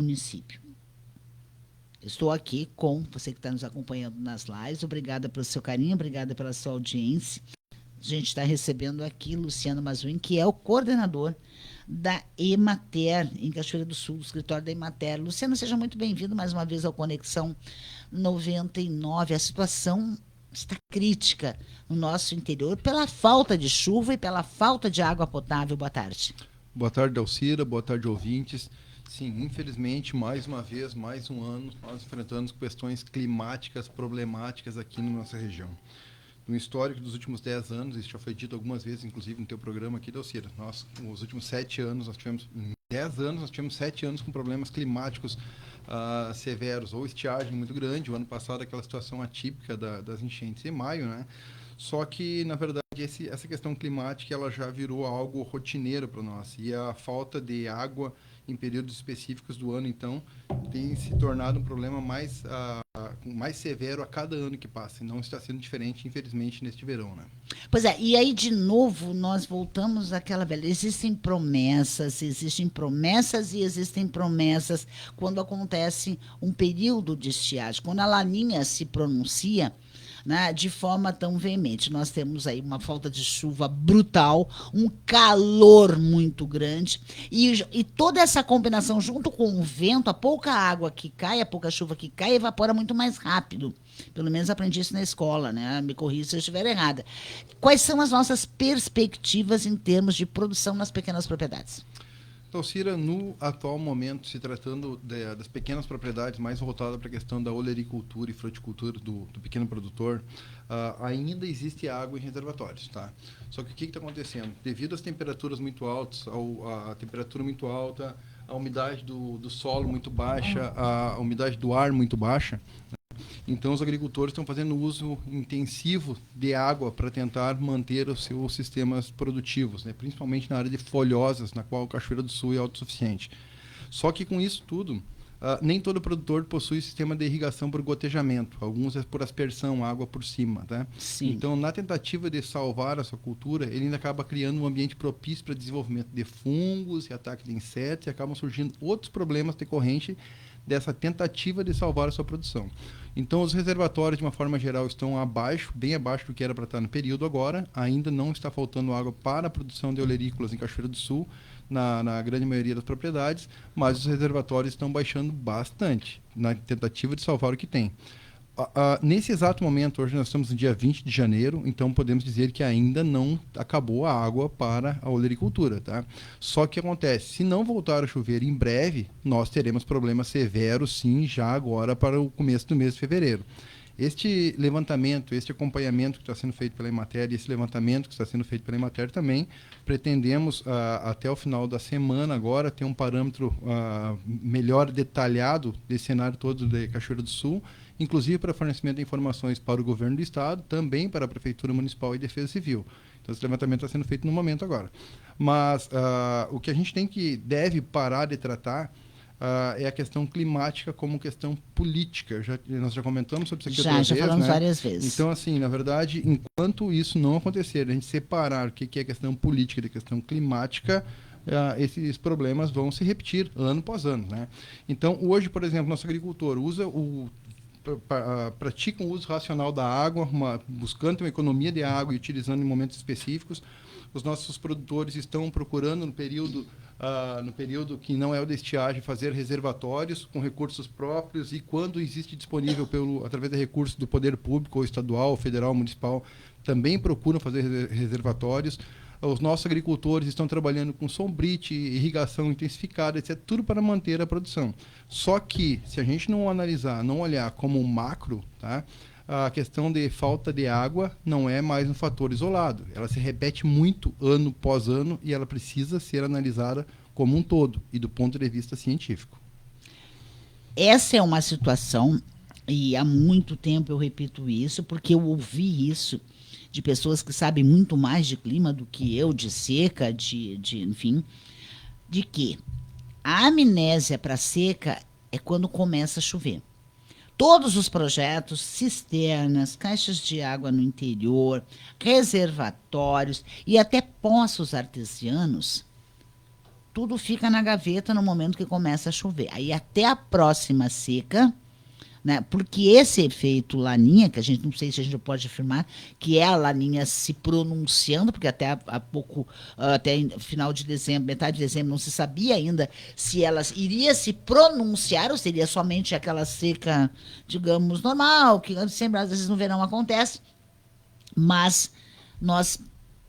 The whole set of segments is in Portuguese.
município. Estou aqui com você que está nos acompanhando nas lives. Obrigada pelo seu carinho, obrigada pela sua audiência. A gente está recebendo aqui Luciano Mazuin, que é o coordenador da Emater, em Cachoeira do Sul, do escritório da Emater. Luciano, seja muito bem-vindo mais uma vez ao Conexão 99. A situação está crítica no nosso interior pela falta de chuva e pela falta de água potável. Boa tarde. Boa tarde, Dalcira. Boa tarde, ouvintes. Sim, infelizmente, mais uma vez, mais um ano, nós enfrentamos questões climáticas problemáticas aqui na nossa região. No histórico dos últimos 10 anos, isso já foi dito algumas vezes, inclusive no teu programa aqui, Dalcira, nos últimos 7 anos, em 10 anos, nós tivemos 7 anos com problemas climáticos severos, ou estiagem muito grande. O ano passado, aquela situação atípica das enchentes em maio, né? Só que, na verdade, essa questão climática ela já virou algo rotineiro para nós. E a falta de água em períodos específicos do ano, então, tem se tornado um problema mais severo a cada ano que passa. E não está sendo diferente, infelizmente, neste verão, né? Pois é, e aí, de novo, nós voltamos àquela velha. Existem promessas e existem promessas quando acontece um período de estiagem. Quando a Laninha se pronuncia, né, de forma tão veemente. Nós temos aí uma falta de chuva brutal, um calor muito grande, e toda essa combinação junto com o vento, a pouca água que cai, a pouca chuva que cai, evapora muito mais rápido. Pelo menos aprendi isso na escola, né? Me corrija se eu estiver errada. Quais são as nossas perspectivas em termos de produção nas pequenas propriedades? Então, Cira, no atual momento, se tratando das pequenas propriedades mais voltadas para a questão da olericultura e fruticultura do pequeno produtor, ainda existe água em reservatórios, tá? Só que o que está acontecendo? Devido às temperaturas muito altas, a temperatura muito alta, a umidade do solo muito baixa, a umidade do ar muito baixa, então, os agricultores estão fazendo uso intensivo de água para tentar manter os seus sistemas produtivos, né? Principalmente na área de folhosas, na qual a Cachoeira do Sul é autossuficiente. Só que com isso tudo, nem todo produtor possui sistema de irrigação por gotejamento. Alguns é por aspersão, água por cima, tá? Sim. Então, na tentativa de salvar a sua cultura, ele ainda acaba criando um ambiente propício para desenvolvimento de fungos e ataque de insetos, e acabam surgindo outros problemas decorrentes dessa tentativa de salvar a sua produção. Então, os reservatórios, de uma forma geral, estão bem abaixo do que era para estar no período agora. Ainda não está faltando água para a produção de olerícolas em Cachoeira do Sul, na grande maioria das propriedades, mas os reservatórios estão baixando bastante, na tentativa de salvar o que tem. Nesse exato momento, hoje nós estamos no dia 20 de janeiro, então podemos dizer que ainda não acabou a água para a olericultura, tá? Só que acontece, se não voltar a chover em breve, nós teremos problemas severos, sim, já agora para o começo do mês de fevereiro. Este levantamento, este acompanhamento que está sendo feito pela Emater e esse levantamento que está sendo feito pela Emater também, pretendemos, até o final da semana agora, ter um parâmetro melhor detalhado desse cenário todo de Cachoeira do Sul, inclusive para fornecimento de informações para o governo do estado, também para a Prefeitura Municipal e Defesa Civil. Então, esse levantamento está sendo feito no momento agora. Mas o que a gente deve parar de tratar é a questão climática como questão política. Nós já comentamos sobre isso aqui outras vezes, falamos né? várias vezes. Então, assim, na verdade, enquanto isso não acontecer, a gente separar o que é questão política da questão climática, esses problemas vão se repetir ano após ano, né? Então, hoje, por exemplo, nosso agricultor pratica um uso racional da água, buscando uma economia de água e utilizando em momentos específicos. Os nossos produtores estão procurando, no período que não é o de estiagem, fazer reservatórios com recursos próprios, e quando existe disponível através de recursos do poder público, ou estadual, federal, municipal, também procuram fazer reservatórios. Os nossos agricultores estão trabalhando com sombrite, irrigação intensificada, etc., tudo para manter a produção. Só que, se a gente não analisar, não olhar como um macro, tá? A questão de falta de água não é mais um fator isolado. Ela se repete muito ano após ano e ela precisa ser analisada como um todo e do ponto de vista científico. Essa é uma situação, e há muito tempo eu repito isso, porque eu ouvi isso de pessoas que sabem muito mais de clima do que eu, de seca, enfim, de que a amnésia para seca é quando começa a chover. Todos os projetos, cisternas, caixas de água no interior, reservatórios e até poços artesianos, tudo fica na gaveta no momento que começa a chover. Aí até a próxima seca, né? Porque esse efeito laninha, que a gente não sei se a gente pode afirmar, que é a laninha se pronunciando, porque até há pouco, até final de dezembro, metade de dezembro, não se sabia ainda se ela iria se pronunciar ou seria somente aquela seca, digamos, normal, que sempre às vezes no verão acontece, mas nós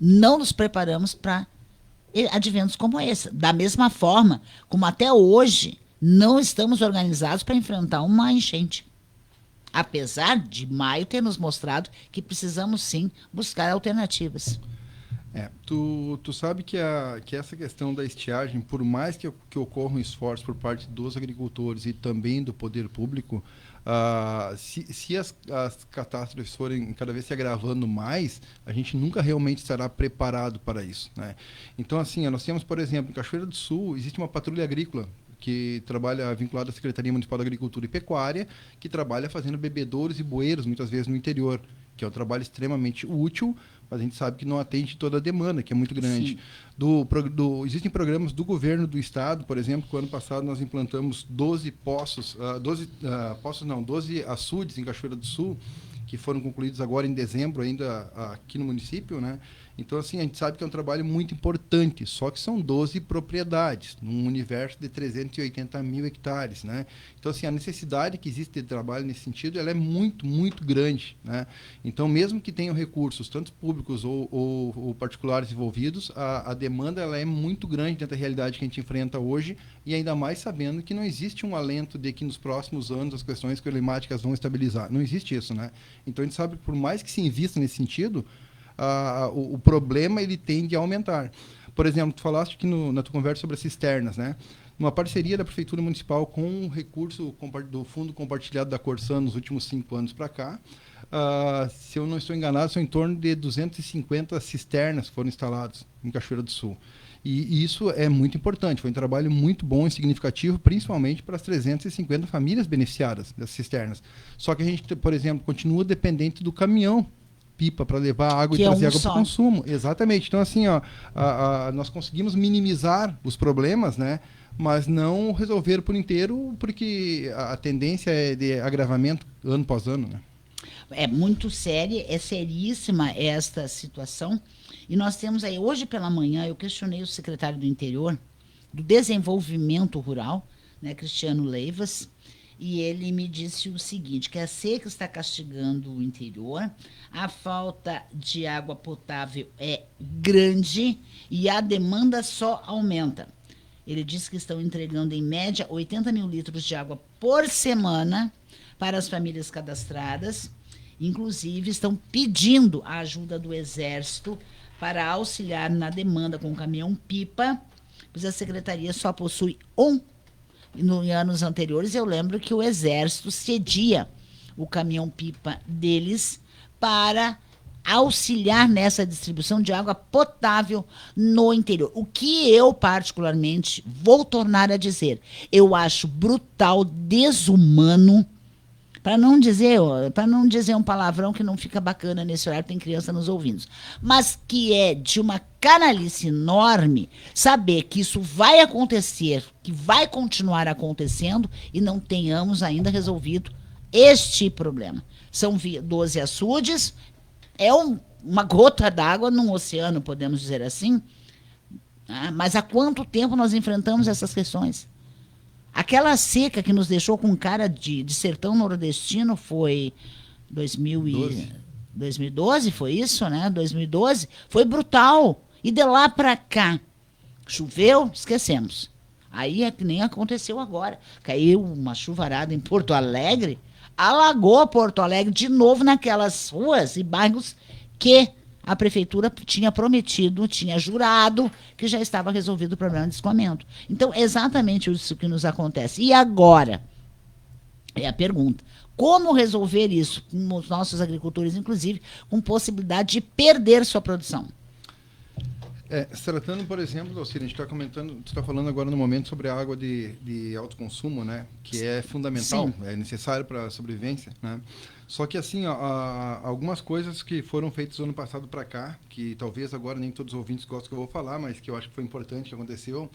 não nos preparamos para adventos como esse. Da mesma forma como até hoje não estamos organizados para enfrentar uma enchente. Apesar de maio ter nos mostrado que precisamos sim buscar alternativas. Tu sabe que essa questão da estiagem, por mais que ocorra um esforço por parte dos agricultores e também do poder público, se as catástrofes forem cada vez se agravando mais, a gente nunca realmente estará preparado para isso, né? Então, assim, nós temos, por exemplo, em Cachoeira do Sul, existe uma patrulha agrícola que trabalha vinculada à Secretaria Municipal da Agricultura e Pecuária, que trabalha fazendo bebedouros e bueiros, muitas vezes no interior, que é um trabalho extremamente útil, mas a gente sabe que não atende toda a demanda, que é muito grande. Existem programas do governo do estado, por exemplo, que o ano passado nós implantamos 12 12 açudes em Cachoeira do Sul, que foram concluídos agora em dezembro, ainda aqui no município, né? Então, assim, a gente sabe que é um trabalho muito importante, só que são 12 propriedades, num universo de 380 mil hectares, né? Então, assim, a necessidade que existe de trabalho nesse sentido, ela é muito, muito grande, né? Então, mesmo que tenham recursos, tanto públicos ou particulares envolvidos, a demanda ela é muito grande dentro da realidade que a gente enfrenta hoje, e ainda mais sabendo que não existe um alento de que nos próximos anos as questões climáticas vão estabilizar. Não existe isso, né? Então, a gente sabe que por mais que se invista nesse sentido, o problema ele tende a aumentar. Por exemplo, tu falaste aqui na tua conversa sobre as cisternas, né? Uma parceria da Prefeitura Municipal com um recurso do Fundo Compartilhado da Corsan nos últimos 5 anos para cá, se eu não estou enganado, são em torno de 250 cisternas que foram instaladas em Cachoeira do Sul. E isso é muito importante, foi um trabalho muito bom e significativo, principalmente para as 350 famílias beneficiadas das cisternas. Só que a gente, por exemplo, continua dependente do caminhão pipa para levar água e trazer água para o consumo. Exatamente. Então, assim, nós conseguimos minimizar os problemas, né? Mas não resolver por inteiro, porque a tendência é de agravamento ano após ano, né? É muito séria, é seríssima esta situação. E nós temos aí, hoje pela manhã, eu questionei o secretário do Interior, do Desenvolvimento Rural, né, Cristiano Leivas, e ele me disse o seguinte, que a seca está castigando o interior, a falta de água potável é grande e a demanda só aumenta. Ele disse que estão entregando, em média, 80 mil litros de água por semana para as famílias cadastradas. Inclusive, estão pedindo a ajuda do Exército para auxiliar na demanda com o caminhão-pipa, pois a Secretaria só possui em anos anteriores, eu lembro que o Exército cedia o caminhão-pipa deles para auxiliar nessa distribuição de água potável no interior. O que eu, particularmente, vou tornar a dizer, eu acho brutal, desumano, para não dizer um palavrão que não fica bacana nesse horário, tem criança nos ouvindo, mas que é de uma canalice enorme saber que isso vai acontecer, que vai continuar acontecendo e não tenhamos ainda resolvido este problema. São 12 açudes, é uma gota d'água num oceano, podemos dizer assim, mas há quanto tempo nós enfrentamos essas questões? Aquela seca que nos deixou com cara de sertão nordestino foi 2012, foi isso, né? 2012, foi brutal. E de lá para cá, choveu, esquecemos. Aí é que nem aconteceu agora. Caiu uma chuvarada em Porto Alegre, alagou Porto Alegre de novo naquelas ruas e bairros que a prefeitura tinha prometido, tinha jurado que já estava resolvido o problema de escoamento. Então, é exatamente isso que nos acontece. E agora? É a pergunta. Como resolver isso com os nossos agricultores, inclusive, com possibilidade de perder sua produção? Se tratando, por exemplo, Dalcir, a gente está comentando, você está falando agora no momento sobre a água de alto consumo, né? Que é fundamental, sim, é necessário para a sobrevivência, né? Só que, assim, algumas coisas que foram feitas do ano passado para cá, que talvez agora nem todos os ouvintes gostem que eu vou falar, mas que eu acho que foi importante que aconteceu,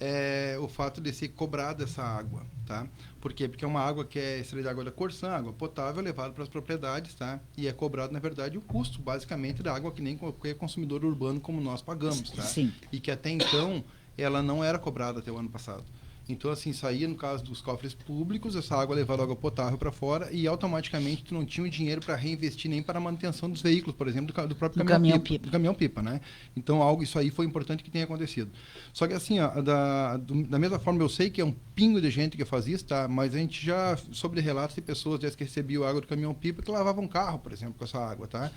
é o fato de ser cobrada essa água, tá? Por quê? Porque é uma água que é extraída da água da Corsã, água potável, levada para as propriedades, tá? E é cobrado, na verdade, o custo, basicamente, da água que nem qualquer consumidor urbano como nós pagamos, tá? Sim. E que até então, ela não era cobrada até o ano passado. Então, assim, saía, no caso dos cofres públicos, essa água levava água potável para fora e automaticamente tu não tinha o dinheiro para reinvestir nem para a manutenção dos veículos, por exemplo, do próprio caminhão-pipa. Do caminhão-pipa, né? Então, isso aí foi importante que tenha acontecido. Só que, assim, ó, da mesma forma, eu sei que é um pingo de gente que faz isso, tá? Mas a gente já, sobre relatos de pessoas que recebiam água do caminhão-pipa que lavavam um carro, por exemplo, com essa água, tá?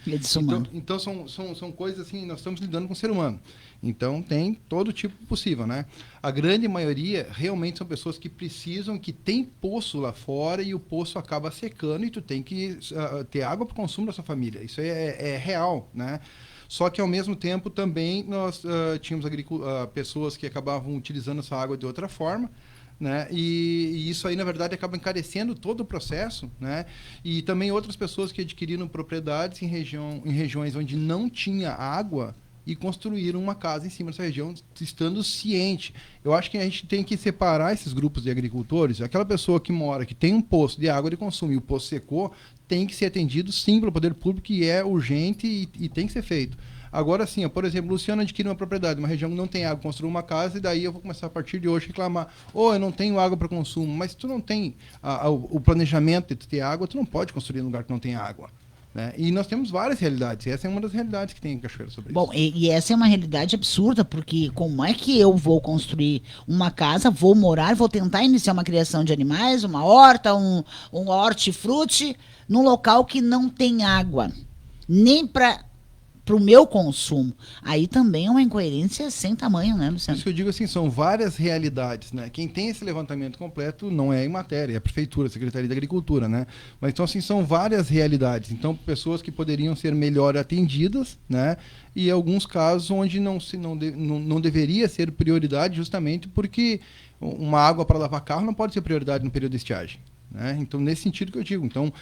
Então são coisas assim, nós estamos lidando com o ser humano. Então, tem todo tipo possível, né? A grande maioria realmente são pessoas que precisam, que tem poço lá fora e o poço acaba secando e tu tem que ter água para o consumo da sua família. Isso é real, né? Só que, ao mesmo tempo, também nós tínhamos pessoas que acabavam utilizando essa água de outra forma, né? E isso aí, na verdade, acaba encarecendo todo o processo, né? E também outras pessoas que adquiriram propriedades em regiões onde não tinha água e construíram uma casa em cima dessa região, estando ciente. Eu acho que a gente tem que separar esses grupos de agricultores. Aquela pessoa que mora, que tem um poço de água de consumo e o poço secou, tem que ser atendido, sim, pelo poder público, que é urgente e tem que ser feito. Agora, sim, por exemplo, o Luciano adquire uma propriedade, uma região que não tem água, construiu uma casa, e daí eu vou começar a partir de hoje a reclamar. Eu não tenho água para consumo, mas tu não tem o planejamento de tu ter água, tu não pode construir em um lugar que não tem água. Né? E nós temos várias realidades, e essa é uma das realidades que tem em Cachoeira sobre isso. Bom, e essa é uma realidade absurda, porque como é que eu vou construir uma casa, vou morar, vou tentar iniciar uma criação de animais, uma horta, um hortifruti, num local que não tem água, nem para o meu consumo. Aí também é uma incoerência sem tamanho, né, Luciano? Isso que eu digo assim, são várias realidades, né? Quem tem esse levantamento completo não é em matéria, é a Prefeitura, a Secretaria da Agricultura, né? Mas então, assim, são várias realidades. Então, pessoas que poderiam ser melhor atendidas, né? E alguns casos onde não deveria ser prioridade, justamente porque uma água para lavar carro não pode ser prioridade no período de estiagem. Né? Então, nesse sentido que eu digo. Então,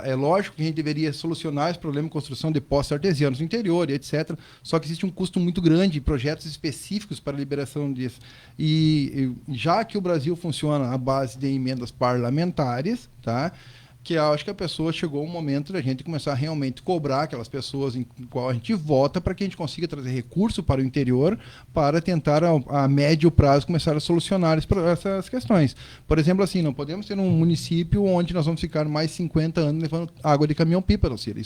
é lógico que a gente deveria solucionar esse problema de construção de poços artesianos no interior, e etc. Só que existe um custo muito grande, projetos específicos para a liberação disso. E já que o Brasil funciona à base de emendas parlamentares, tá? Que eu acho que a pessoa chegou o momento da gente começar a realmente cobrar aquelas pessoas em qual a gente vota para que a gente consiga trazer recurso para o interior para tentar, a médio prazo, começar a solucionar essas questões. Por exemplo, assim, não podemos ter um município onde nós vamos ficar mais 50 anos levando água de caminhão-pipa, Lucila.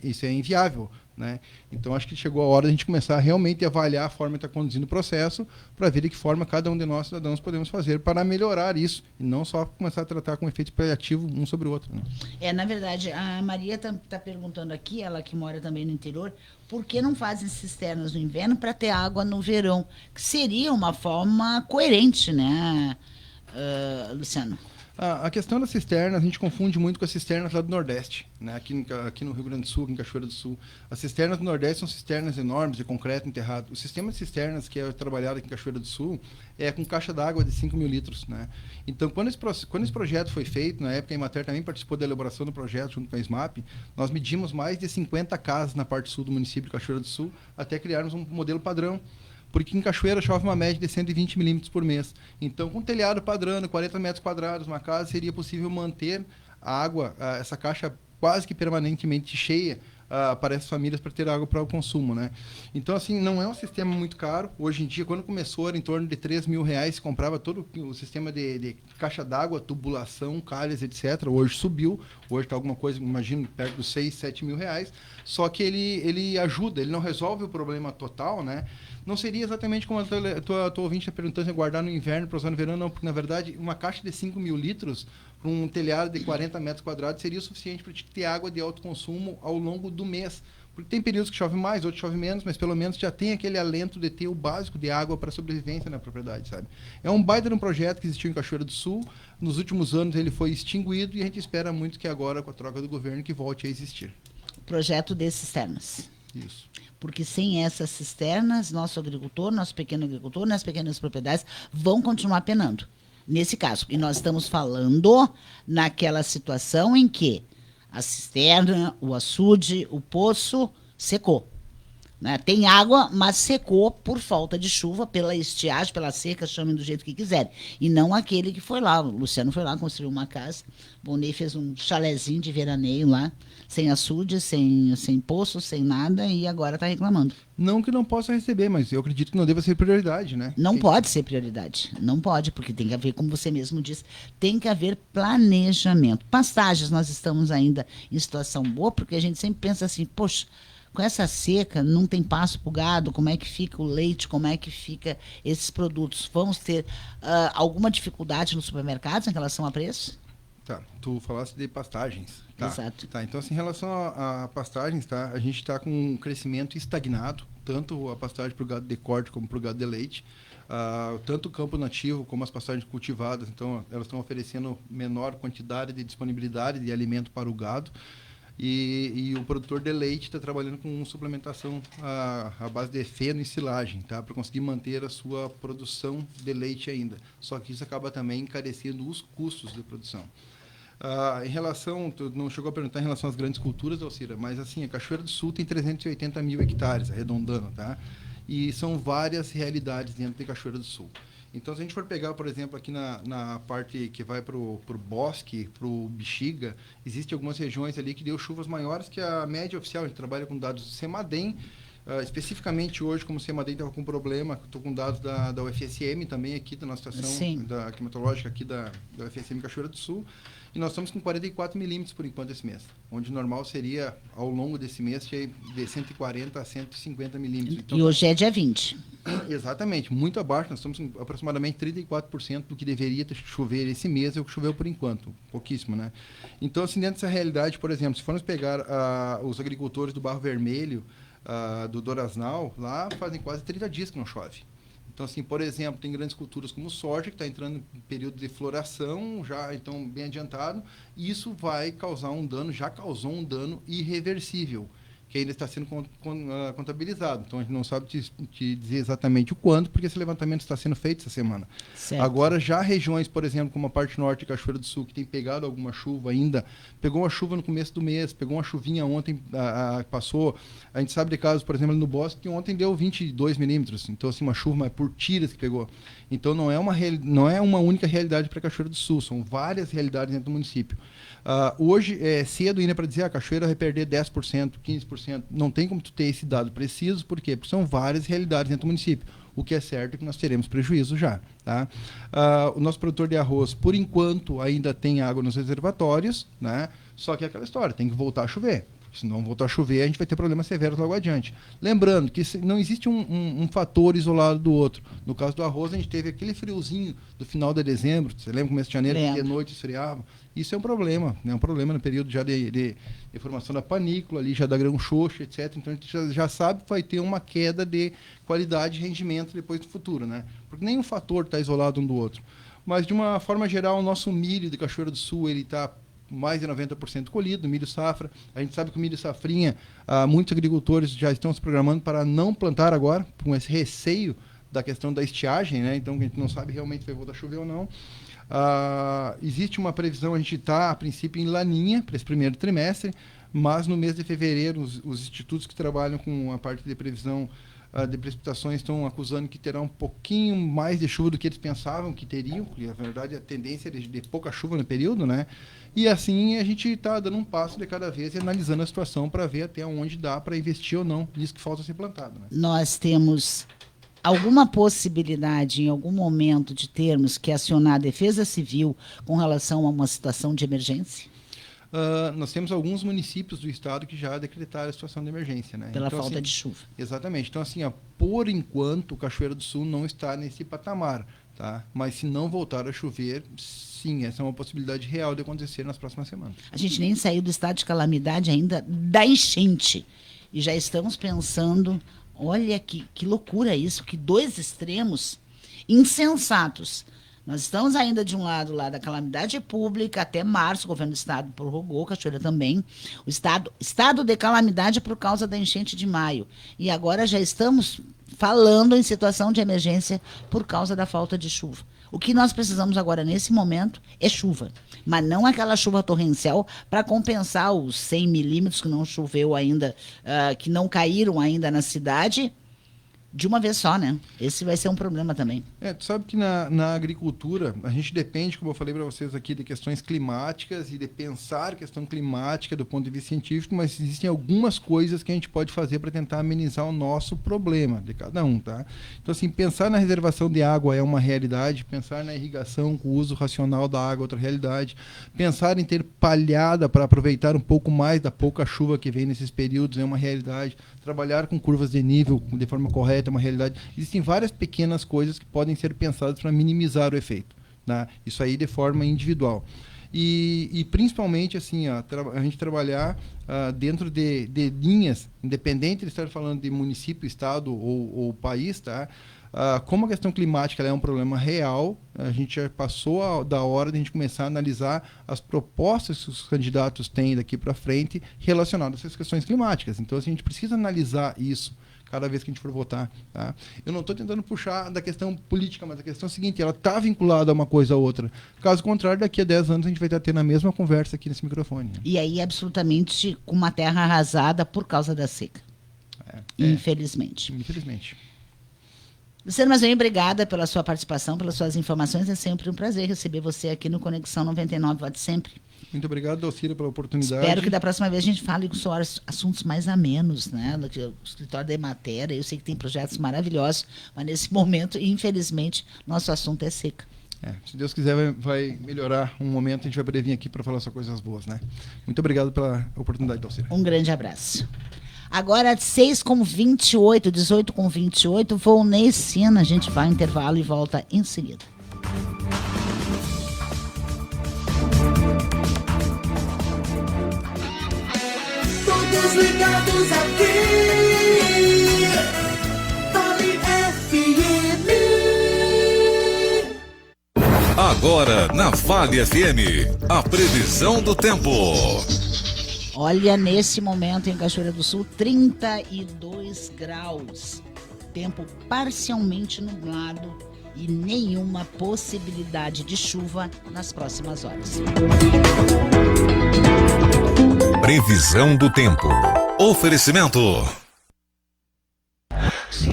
Isso é inviável. Né? Então, acho que chegou a hora de a gente começar a realmente avaliar a forma que está conduzindo o processo para ver de que forma cada um de nós, cidadãos, podemos fazer para melhorar isso e não só começar a tratar com efeito paliativo um sobre o outro. Né? Na verdade, a Maria está perguntando aqui, ela que mora também no interior, por que não fazem cisternas no inverno para ter água no verão? Que seria uma forma coerente, né, Luciano? A questão das cisternas, a gente confunde muito com as cisternas lá do Nordeste, né? Aqui no Rio Grande do Sul, aqui em Cachoeira do Sul. As cisternas do Nordeste são cisternas enormes, de concreto enterrado. O sistema de cisternas que é trabalhado aqui em Cachoeira do Sul é com caixa d'água de 5 mil litros. Né? Então, quando esse projeto foi feito, na época a Emater também participou da elaboração do projeto junto com a SMAP, nós medimos mais de 50 casas na parte sul do município de Cachoeira do Sul até criarmos um modelo padrão. Porque em Cachoeira chove uma média de 120 milímetros por mês. Então, com telhado padrão, 40 metros quadrados, uma casa, seria possível manter a água, essa caixa quase que permanentemente cheia para essas famílias para ter água para o consumo. Né? Então, assim, não é um sistema muito caro. Hoje em dia, quando começou, era em torno de R$3 mil, se comprava todo o sistema de caixa d'água, tubulação, calhas, etc. Hoje subiu, hoje está alguma coisa, imagino, perto dos R$6, R$7 mil. Só que ele ajuda, ele não resolve o problema total, né? Não seria exatamente como a tua ouvinte está perguntando, se guardar no inverno para usar no verão, não, porque, na verdade, uma caixa de 5 mil litros para um telhado de 40 metros quadrados seria o suficiente para te ter água de alto consumo ao longo do mês. Porque tem períodos que chove mais, outros chove menos, mas pelo menos já tem aquele alento de ter o básico de água para sobrevivência na propriedade, sabe? É um baita de um projeto que existiu em Cachoeira do Sul. Nos últimos anos ele foi extinguido e a gente espera muito que agora, com a troca do governo, que volte a existir. Projeto de cisternas. Isso. Porque sem essas cisternas, nosso agricultor, nosso pequeno agricultor, nas pequenas propriedades, vão continuar penando. Nesse caso. E nós estamos falando naquela situação em que a cisterna, o açude, o poço secou. Né? Tem água, mas secou por falta de chuva, pela estiagem, pela seca, chamem do jeito que quiserem. E não aquele que foi lá. O Luciano foi lá, construiu uma casa. O Ney fez um chalezinho de veraneio lá, sem açude, sem poço, sem nada, e agora está reclamando. Não que não possa receber, mas eu acredito que não deva ser prioridade, né? Não pode ser prioridade. Não pode, porque tem que haver, como você mesmo disse, tem que haver planejamento. Pastagens, nós estamos ainda em situação boa, porque a gente sempre pensa assim, poxa, com essa seca, não tem pasto para o gado, como é que fica o leite, como é que fica esses produtos? Vamos ter alguma dificuldade nos supermercados em relação a preço? Tá, tu falaste de pastagens. Tá, exato. Tá, então, assim, em relação a pastagens, tá, a gente está com um crescimento estagnado, tanto a pastagem para o gado de corte como para o gado de leite. Tanto o campo nativo como as pastagens cultivadas, então, elas estão oferecendo menor quantidade de disponibilidade de alimento para o gado. E o produtor de leite está trabalhando com suplementação à base de feno e silagem, tá? Para conseguir manter a sua produção de leite ainda. Só que isso acaba também encarecendo os custos de produção. Em relação, tu não chegou a perguntar em relação às grandes culturas, Alcira, mas assim, a Cachoeira do Sul tem 380 mil hectares, arredondando, tá? E são várias realidades dentro de Cachoeira do Sul. Então, se a gente for pegar, por exemplo, aqui na parte que vai para o bosque, para o Bexiga, existem algumas regiões ali que deu chuvas maiores que a média oficial. A gente trabalha com dados do CEMADEM. Especificamente hoje, como o CEMADEM estava com problema, estou com dados da UFSM também aqui, da nossa estação da climatológica aqui da UFSM Cachoeira do Sul. E nós estamos com 44 milímetros por enquanto esse mês, onde o normal seria, ao longo desse mês, de 140 a 150 milímetros. Então, e hoje é dia 20. Exatamente, muito abaixo. Nós estamos com aproximadamente 34% do que deveria chover esse mês, é o que choveu por enquanto, pouquíssimo, né? Então, assim, dentro dessa realidade, por exemplo, se formos pegar os agricultores do Barro Vermelho, do Dorasnal, lá fazem quase 30 dias que não chove. Então, assim, por exemplo, tem grandes culturas como soja, que está entrando em período de floração, já então bem adiantado, e isso vai causar um dano, já causou um dano irreversível, que ainda está sendo contabilizado. Então, a gente não sabe te dizer exatamente o quanto, porque esse levantamento está sendo feito essa semana. Certo. Agora, já regiões, por exemplo, como a parte norte de Cachoeira do Sul, que tem pegado alguma chuva ainda, pegou uma chuva no começo do mês, pegou uma chuvinha ontem, passou. A gente sabe de casos, por exemplo, no Bosque, que ontem deu 22 milímetros. Então, assim, uma chuva por tiras que pegou. Então, não é uma única realidade para Cachoeira do Sul, são várias realidades dentro do município. Hoje é cedo ainda para dizer a Cachoeira vai perder 10%, 15%. Não tem como tu ter esse dado preciso, por quê? Porque são várias realidades dentro do município. O que é certo é que nós teremos prejuízo já. Tá? O nosso produtor de arroz, por enquanto, ainda tem água nos reservatórios, né? Só que é aquela história, tem que voltar a chover. Se não voltar a chover, a gente vai ter problemas severos logo adiante. Lembrando que não existe um fator isolado do outro. No caso do arroz, a gente teve aquele friozinho do final de dezembro, você lembra, começo de janeiro, que de noite esfriava. Isso é um problema, né? Um problema no período já de formação da panícula, ali já da grão xoxo, etc. Então a gente já sabe que vai ter uma queda de qualidade e rendimento depois do futuro, né? Porque nenhum fator está isolado um do outro. Mas, de uma forma geral, o nosso milho de Cachoeira do Sul, ele está mais de 90% colhido, milho safra. A gente sabe que o milho safrinha, muitos agricultores já estão se programando para não plantar agora, com esse receio da questão da estiagem, né? Então a gente não sabe realmente se vai voltar a chover ou não. Existe uma previsão, a gente está, a princípio, em laninha para esse primeiro trimestre, mas no mês de fevereiro, os institutos que trabalham com a parte de previsão de precipitações estão acusando que terá um pouquinho mais de chuva do que eles pensavam que teriam, porque, na verdade, a tendência é de pouca chuva no período, né? E assim a gente está dando um passo de cada vez e analisando a situação para ver até onde dá para investir ou não nisso que falta ser plantado, né? Nós temos alguma possibilidade, em algum momento, de termos que acionar a Defesa Civil com relação a uma situação de emergência? Nós temos alguns municípios do estado que já decretaram a situação de emergência, né? Pela então, falta assim, de chuva. Exatamente. Então, assim, por enquanto, Cachoeira do Sul não está nesse patamar, tá? Mas se não voltar a chover, sim, essa é uma possibilidade real de acontecer nas próximas semanas. A gente nem saiu do estado de calamidade ainda da enchente. E já estamos pensando, olha que loucura isso, que dois extremos insensatos. Nós estamos ainda de um lado lá da calamidade pública, até março, o governo do estado prorrogou, Cachoeira também, o estado de calamidade por causa da enchente de maio. E agora já estamos falando em situação de emergência por causa da falta de chuva. O que nós precisamos agora, nesse momento, é chuva. Mas não aquela chuva torrencial para compensar os 100 milímetros que não choveu ainda, que não caíram ainda na cidade, de uma vez só, né? Esse vai ser um problema também. Tu sabe que na agricultura, a gente depende, como eu falei para vocês aqui, de questões climáticas e de pensar questão climática do ponto de vista científico, mas existem algumas coisas que a gente pode fazer para tentar amenizar o nosso problema de cada um, tá? Então, assim, pensar na reservação de água é uma realidade, pensar na irrigação com o uso racional da água é outra realidade, pensar em ter palhada para aproveitar um pouco mais da pouca chuva que vem nesses períodos é uma realidade, trabalhar com curvas de nível de forma correta é uma realidade. Existem várias pequenas coisas que podem ser pensadas para minimizar o efeito, né? Isso aí de forma individual. E principalmente assim, a gente trabalhar dentro de linhas, independente de estar falando de município, estado ou país, tá? Como a questão climática ela é um problema real, a gente já passou da hora de a gente começar a analisar as propostas que os candidatos têm daqui para frente relacionadas a essas questões climáticas. Então, assim, a gente precisa analisar isso cada vez que a gente for votar, tá? Eu não estou tentando puxar da questão política, mas a questão é a seguinte, ela está vinculada a uma coisa ou outra. Caso contrário, daqui a 10 anos a gente vai estar tendo a mesma conversa aqui nesse microfone. Né? E aí, absolutamente, com uma terra arrasada por causa da seca. Infelizmente. Infelizmente. Luciano Mazzoim, obrigada pela sua participação, pelas suas informações. É sempre um prazer receber você aqui no Conexão 99, volte sempre. Muito obrigado, Dalcira, pela oportunidade. Espero que da próxima vez a gente fale sobre assuntos mais amenos, né? O escritório da Emater, eu sei que tem projetos maravilhosos, mas nesse momento, infelizmente, nosso assunto é seca. Se Deus quiser, vai melhorar um momento, a gente vai poder vir aqui para falar só coisas boas, né? Muito obrigado pela oportunidade, Dalcira. Um grande abraço. Agora, 6h28, 18h28, Volney Sina. A gente vai ao intervalo e volta em seguida. Todos ligados aqui, Vale FM. Agora, na Vale FM, a previsão do tempo. Olha, nesse momento em Cachoeira do Sul, 32 graus. Tempo parcialmente nublado e nenhuma possibilidade de chuva nas próximas horas. Previsão do tempo. Oferecimento.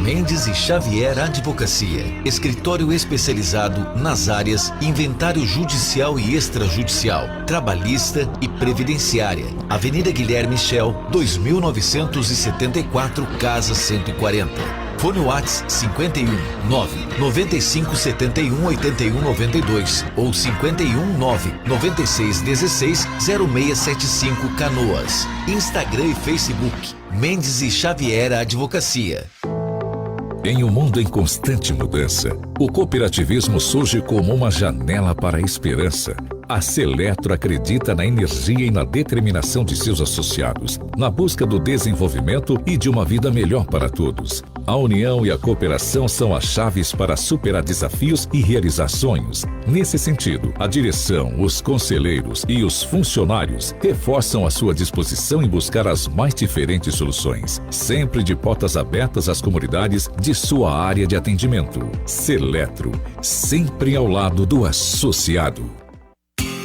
Mendes e Xavier Advocacia, escritório especializado nas áreas inventário judicial e extrajudicial, trabalhista e previdenciária. Avenida Guilherme Michel, 2974, Casa 140. Fone WhatsApp 51 9 95 71 81 92 ou 51 9 96 16 0675 Canoas. Instagram e Facebook Mendes e Xavier Advocacia. Em um mundo em constante mudança, o cooperativismo surge como uma janela para a esperança. A Seletro acredita na energia e na determinação de seus associados, na busca do desenvolvimento e de uma vida melhor para todos. A união e a cooperação são as chaves para superar desafios e realizar sonhos. Nesse sentido, a direção, os conselheiros e os funcionários reforçam a sua disposição em buscar as mais diferentes soluções, sempre de portas abertas às comunidades de sua área de atendimento. Seletro, sempre ao lado do associado.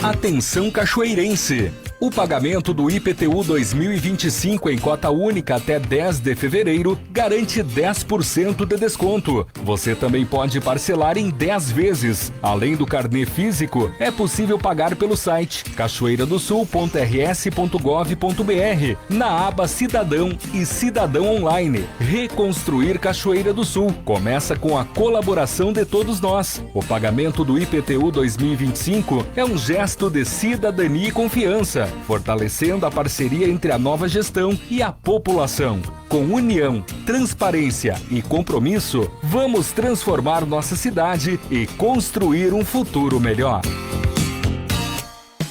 Atenção cachoeirense! O pagamento do IPTU 2025 em cota única até 10 de fevereiro garante 10% de desconto. Você também pode parcelar em 10 vezes. Além do carnê físico, é possível pagar pelo site cachoeiradosul.rs.gov.br na aba Cidadão e Cidadão Online. Reconstruir Cachoeira do Sul começa com a colaboração de todos nós. O pagamento do IPTU 2025 é um gesto de cidadania e confiança, fortalecendo a parceria entre a nova gestão e a população. Com união, transparência e compromisso, vamos transformar nossa cidade e construir um futuro melhor.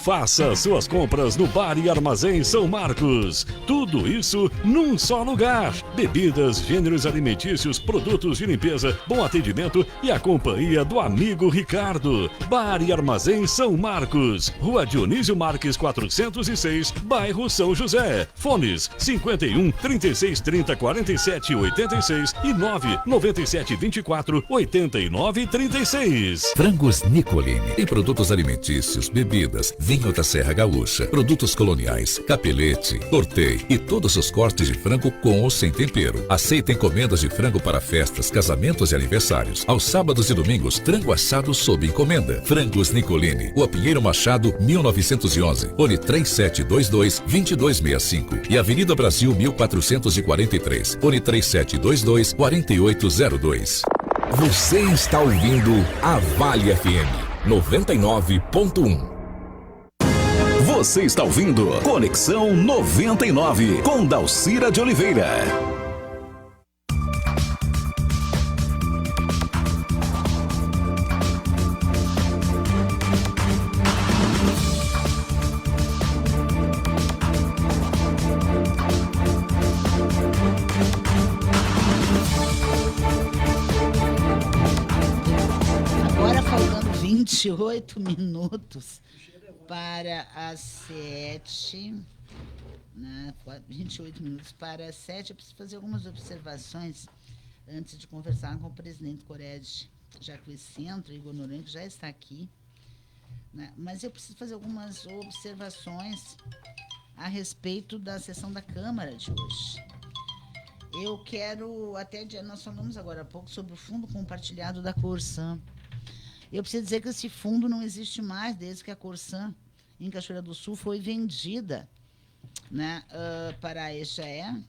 Faça suas compras no Bar e Armazém São Marcos. Tudo isso num só lugar. Bebidas, gêneros alimentícios, produtos de limpeza, bom atendimento e a companhia do amigo Ricardo. Bar e Armazém São Marcos. Rua Dionísio Marques 406, bairro São José. Fones 51 36 30 47 86 e 9 97 24 89 36. Frangos Nicolini e produtos alimentícios, bebidas, vinho da Serra Gaúcha, produtos coloniais, capelete, tortei e todos os cortes de frango com ou sem tempero. Aceita encomendas de frango para festas, casamentos e aniversários. Aos sábados e domingos, frango assado sob encomenda. Frangos Nicolini, Rua Pinheiro Machado, 1911, fone 3722-2265 e Avenida Brasil 1443, fone 3722-4802. Você está ouvindo a Vale FM 99.1. Você está ouvindo Conexão 99 com Dalcira de Oliveira. Agora faltando 28 minutos para as 7, né? 28 minutos para as 7. Eu preciso fazer algumas observações antes de conversar com o presidente Cored Jacuicentro, Igor Noronha, que já está aqui, né? Mas eu preciso fazer algumas observações a respeito da sessão da Câmara de hoje. Eu quero, nós falamos agora há pouco sobre o fundo compartilhado da Corsan. Eu preciso dizer que esse fundo não existe mais desde que a Corsan, em Cachoeira do Sul, foi vendida, né, para a EGE,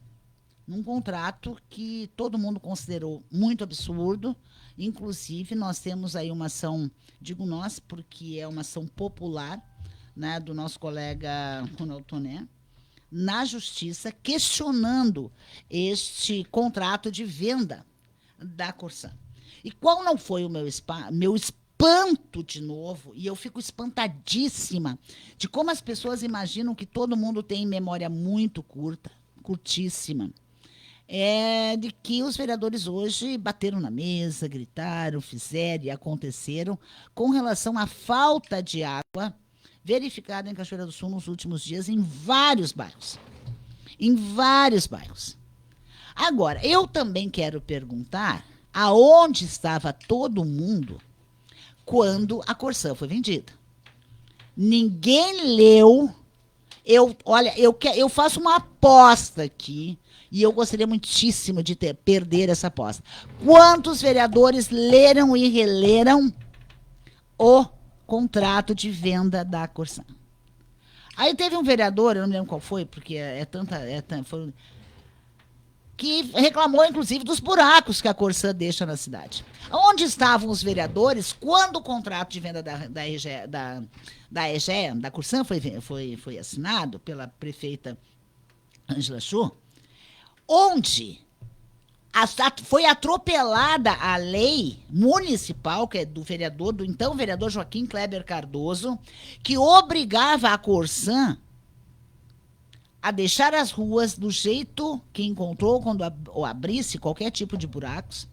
num contrato que todo mundo considerou muito absurdo. Inclusive, nós temos aí uma ação, digo nós, porque é uma ação popular, né, do nosso colega Ronaldo Toné, na Justiça, questionando este contrato de venda da Corsan. E qual não foi o meu espanto de novo, e eu fico espantadíssima de como as pessoas imaginam que todo mundo tem memória muito curtíssima, de que os vereadores hoje bateram na mesa, gritaram, fizeram e aconteceram com relação à falta de água verificada em Cachoeira do Sul nos últimos dias em vários bairros. Em vários bairros. Agora, eu também quero perguntar aonde estava todo mundo quando a Corsan foi vendida. Ninguém leu. Eu faço uma aposta aqui, e eu gostaria muitíssimo de perder essa aposta. Quantos vereadores leram e releram o contrato de venda da Corsan? Aí teve um vereador, eu não me lembro qual foi, porque que reclamou, inclusive, dos buracos que a Corsan deixa na cidade. Onde estavam os vereadores quando o contrato de venda da EGE, da Corsan, foi assinado pela prefeita Ângela Chu, onde foi atropelada a lei municipal, que é do então vereador Joaquim Kleber Cardoso, que obrigava a Corsan a deixar as ruas do jeito que encontrou quando abrisse qualquer tipo de buracos,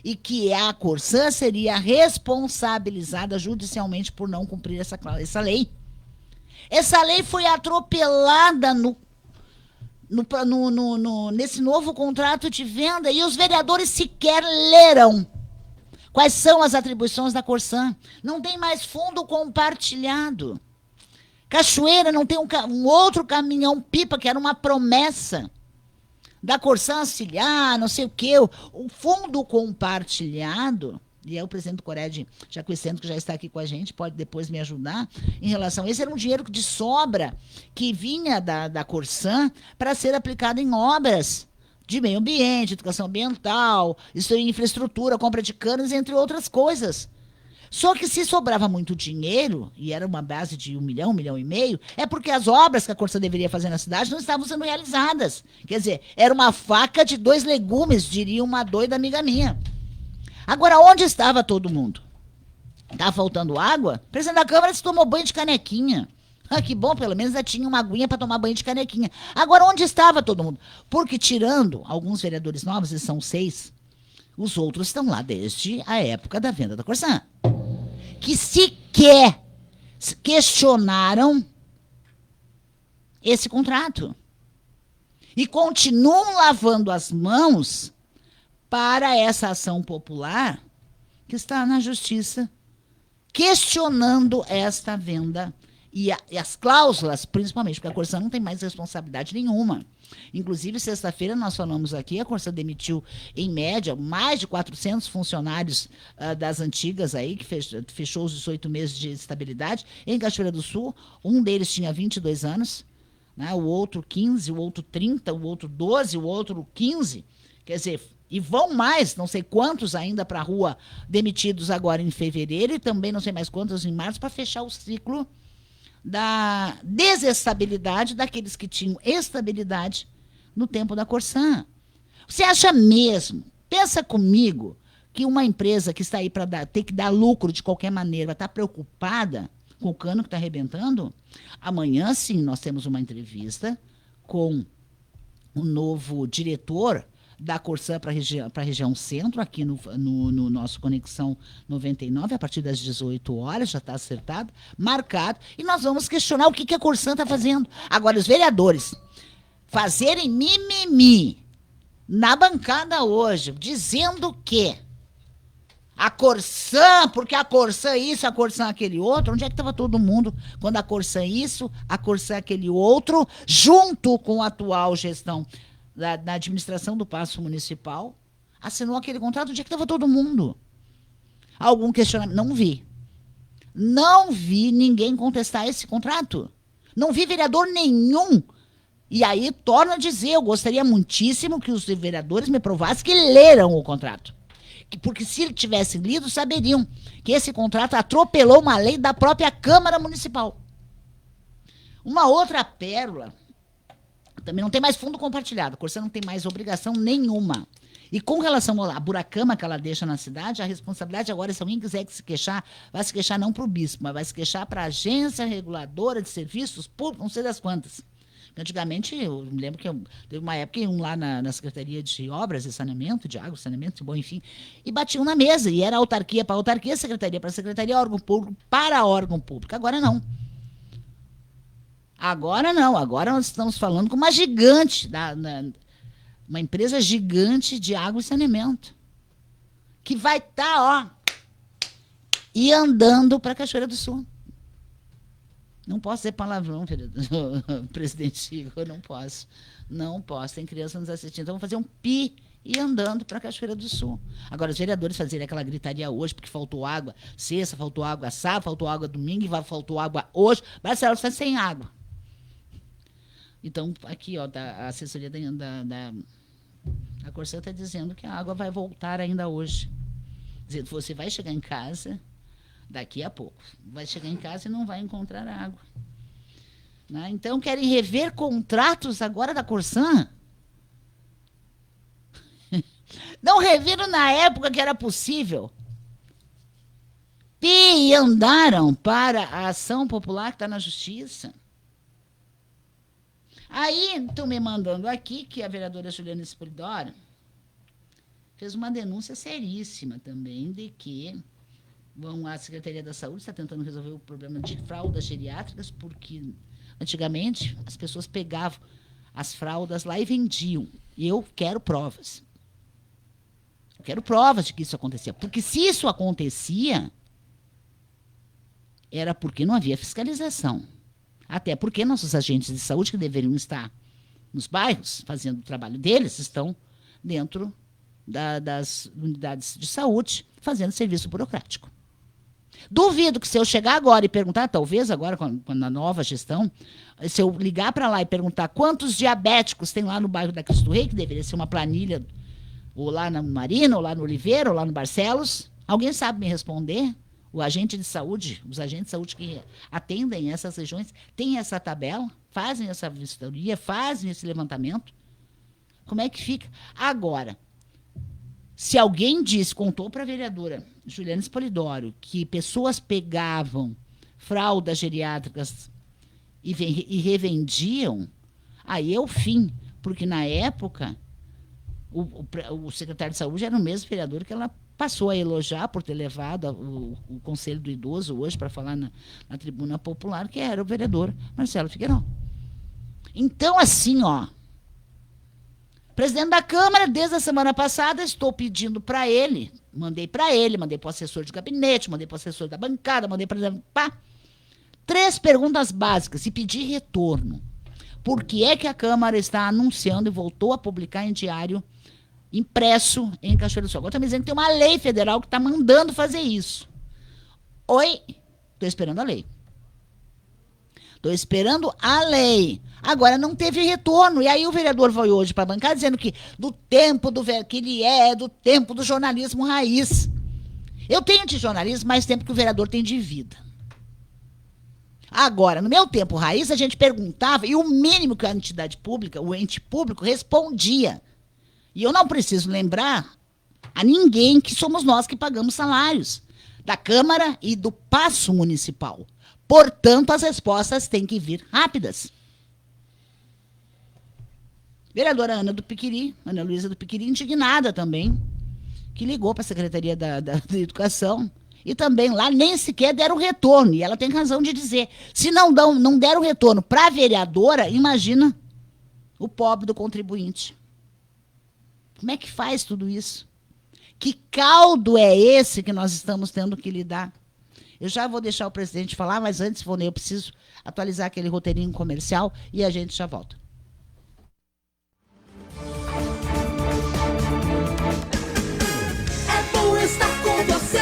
e que a Corsan seria responsabilizada judicialmente por não cumprir essa lei. Essa lei foi atropelada nesse novo contrato de venda, e os vereadores sequer leram quais são as atribuições da Corsan. Não tem mais fundo compartilhado. Cachoeira não tem um outro caminhão-pipa, que era uma promessa da Corsan auxiliar, não sei o quê. O fundo compartilhado, e é o presidente do Cored Jacuicentro, que já está aqui com a gente, pode depois me ajudar em relação a isso. Era um dinheiro de sobra que vinha da Corsan para ser aplicado em obras de meio ambiente, educação ambiental, infraestrutura, compra de canas, entre outras coisas. Só que se sobrava muito dinheiro, e era uma base de 1 milhão, 1,5 milhão, é porque as obras que a Corsan deveria fazer na cidade não estavam sendo realizadas. Quer dizer, era uma faca de 2 legumes, diria uma doida amiga minha. Agora, onde estava todo mundo? Estava faltando água? O presidente da Câmara se tomou banho de canequinha. Ah, que bom, pelo menos já tinha uma aguinha para tomar banho de canequinha. Agora, onde estava todo mundo? Porque tirando alguns vereadores novos, e são 6, os outros estão lá desde a época da venda da Corsã. Que sequer questionaram esse contrato. E continuam lavando as mãos para essa ação popular que está na justiça, questionando esta venda e as cláusulas, principalmente, porque a Corsã não tem mais responsabilidade nenhuma. Inclusive, sexta-feira nós falamos aqui, a Corsã demitiu, em média, mais de 400 funcionários das antigas aí, que fechou os 18 meses de estabilidade, em Cachoeira do Sul. Um deles tinha 22 anos, né, o outro 15, o outro 30, o outro 12, o outro 15. Quer dizer, e vão mais, não sei quantos ainda para a rua, demitidos agora em fevereiro, e também não sei mais quantos em março, para fechar o ciclo da desestabilidade daqueles que tinham estabilidade no tempo da Corsã. Você acha mesmo, pensa comigo, que uma empresa que está aí para ter que dar lucro de qualquer maneira, vai estar preocupada com o cano que está arrebentando? Amanhã, sim, nós temos uma entrevista com o novo diretor da Corsã para a região centro, aqui no nosso Conexão 99, a partir das 18 horas, já está acertado, marcado, e nós vamos questionar o que a Corsã está fazendo. Agora, os vereadores fazerem mimimi na bancada hoje, dizendo que a Corsã, porque a Corsã isso, a Corsã aquele outro, onde é que estava todo mundo quando a Corsã isso, a Corsã aquele outro, junto com a atual gestão da administração do Paço Municipal, assinou aquele contrato? Onde é que estava todo mundo? Algum questionamento? Não vi. Não vi ninguém contestar esse contrato. Não vi vereador nenhum. E aí, torno a dizer, eu gostaria muitíssimo que os vereadores me provassem que leram o contrato. Porque se tivessem lido, saberiam que esse contrato atropelou uma lei da própria Câmara Municipal. Uma outra pérola, também não tem mais fundo compartilhado, a Corsã não tem mais obrigação nenhuma. E com relação à buracama que ela deixa na cidade, a responsabilidade agora, se alguém quiser se queixar, vai se queixar não para o bispo, mas vai se queixar para a Agência Reguladora de Serviços Públicos, não sei das quantas. Antigamente, eu me lembro que teve uma época, iam lá na Secretaria de Obras e Saneamento, de Água, Saneamento, bom, enfim, e batiam na mesa, e era autarquia para autarquia, secretaria para secretaria, órgão público para órgão público. Agora não. Agora não, agora nós estamos falando com uma gigante, uma empresa gigante de água e saneamento, que vai estar, e andando para Cachoeira do Sul. Não posso dizer palavrão, presidente Igor, não posso. Não posso, tem criança nos assistindo. Então, vamos fazer um pi e andando para Cachoeira do Sul. Agora, os vereadores fazerem aquela gritaria hoje, porque faltou água sexta, faltou água sábado, faltou água domingo, faltou água hoje. Barcelos está sem água. Então, aqui, a assessoria da Corsã está dizendo que a água vai voltar ainda hoje. Dizendo, você vai chegar em casa daqui a pouco. Vai chegar em casa e não vai encontrar água. Né? Então, querem rever contratos agora da Corsã? Não reviram na época que era possível. E andaram para a ação popular que está na justiça. Aí, estão me mandando aqui que a vereadora Juliana Spolidoro fez uma denúncia seríssima também de que a Secretaria da Saúde está tentando resolver o problema de fraldas geriátricas, porque antigamente as pessoas pegavam as fraldas lá e vendiam. E eu quero provas. Eu quero provas de que isso acontecia. Porque se isso acontecia, era porque não havia fiscalização. Até porque nossos agentes de saúde, que deveriam estar nos bairros, fazendo o trabalho deles, estão dentro das unidades de saúde, fazendo serviço burocrático. Duvido que se eu chegar agora e perguntar, talvez agora com a nova gestão, se eu ligar para lá e perguntar quantos diabéticos tem lá no bairro da Cristo Rei, que deveria ser uma planilha, ou lá na Marina, ou lá no Oliveira, ou lá no Barcelos, alguém sabe me responder? O agente de saúde, os agentes de saúde que atendem essas regiões, têm essa tabela, fazem essa vistoria, fazem esse levantamento. Como é que fica? Agora, se alguém contou para a vereadora Juliana Spolidoro que pessoas pegavam fraldas geriátricas e revendiam, aí é o fim. Porque, na época, o secretário de Saúde era o mesmo vereador que ela passou a elogiar por ter levado o Conselho do Idoso hoje para falar na tribuna popular, que era o vereador Marcelo Figueiró. Então, assim, presidente da Câmara, desde a semana passada, estou pedindo para ele, mandei para o assessor de gabinete, mandei para o assessor da bancada, mandei para 3 perguntas básicas e pedi retorno. Por que é que a Câmara está anunciando e voltou a publicar em diário impresso em Cachoeira do Sul? Agora está me dizendo que tem uma lei federal que está mandando fazer isso. Oi? Estou esperando a lei. Estou esperando a lei. Agora não teve retorno. E aí o vereador foi hoje para a bancada dizendo que que ele é do tempo do jornalismo raiz. Eu tenho de jornalismo mais tempo que o vereador tem de vida. Agora, no meu tempo raiz, a gente perguntava, e o mínimo que a entidade pública, o ente público, respondia. E eu não preciso lembrar a ninguém que somos nós que pagamos salários da Câmara e do Paço Municipal. Portanto, as respostas têm que vir rápidas. Vereadora Ana Luísa do Piquiri, indignada também, que ligou para a Secretaria da Educação e também lá nem sequer deram retorno. E ela tem razão de dizer, se não deram retorno para a vereadora, imagina o pobre do contribuinte. Como é que faz tudo isso? Que caldo é esse que nós estamos tendo que lidar? Eu já vou deixar o presidente falar, mas antes, eu preciso atualizar aquele roteirinho comercial e a gente já volta. É bom estar com você.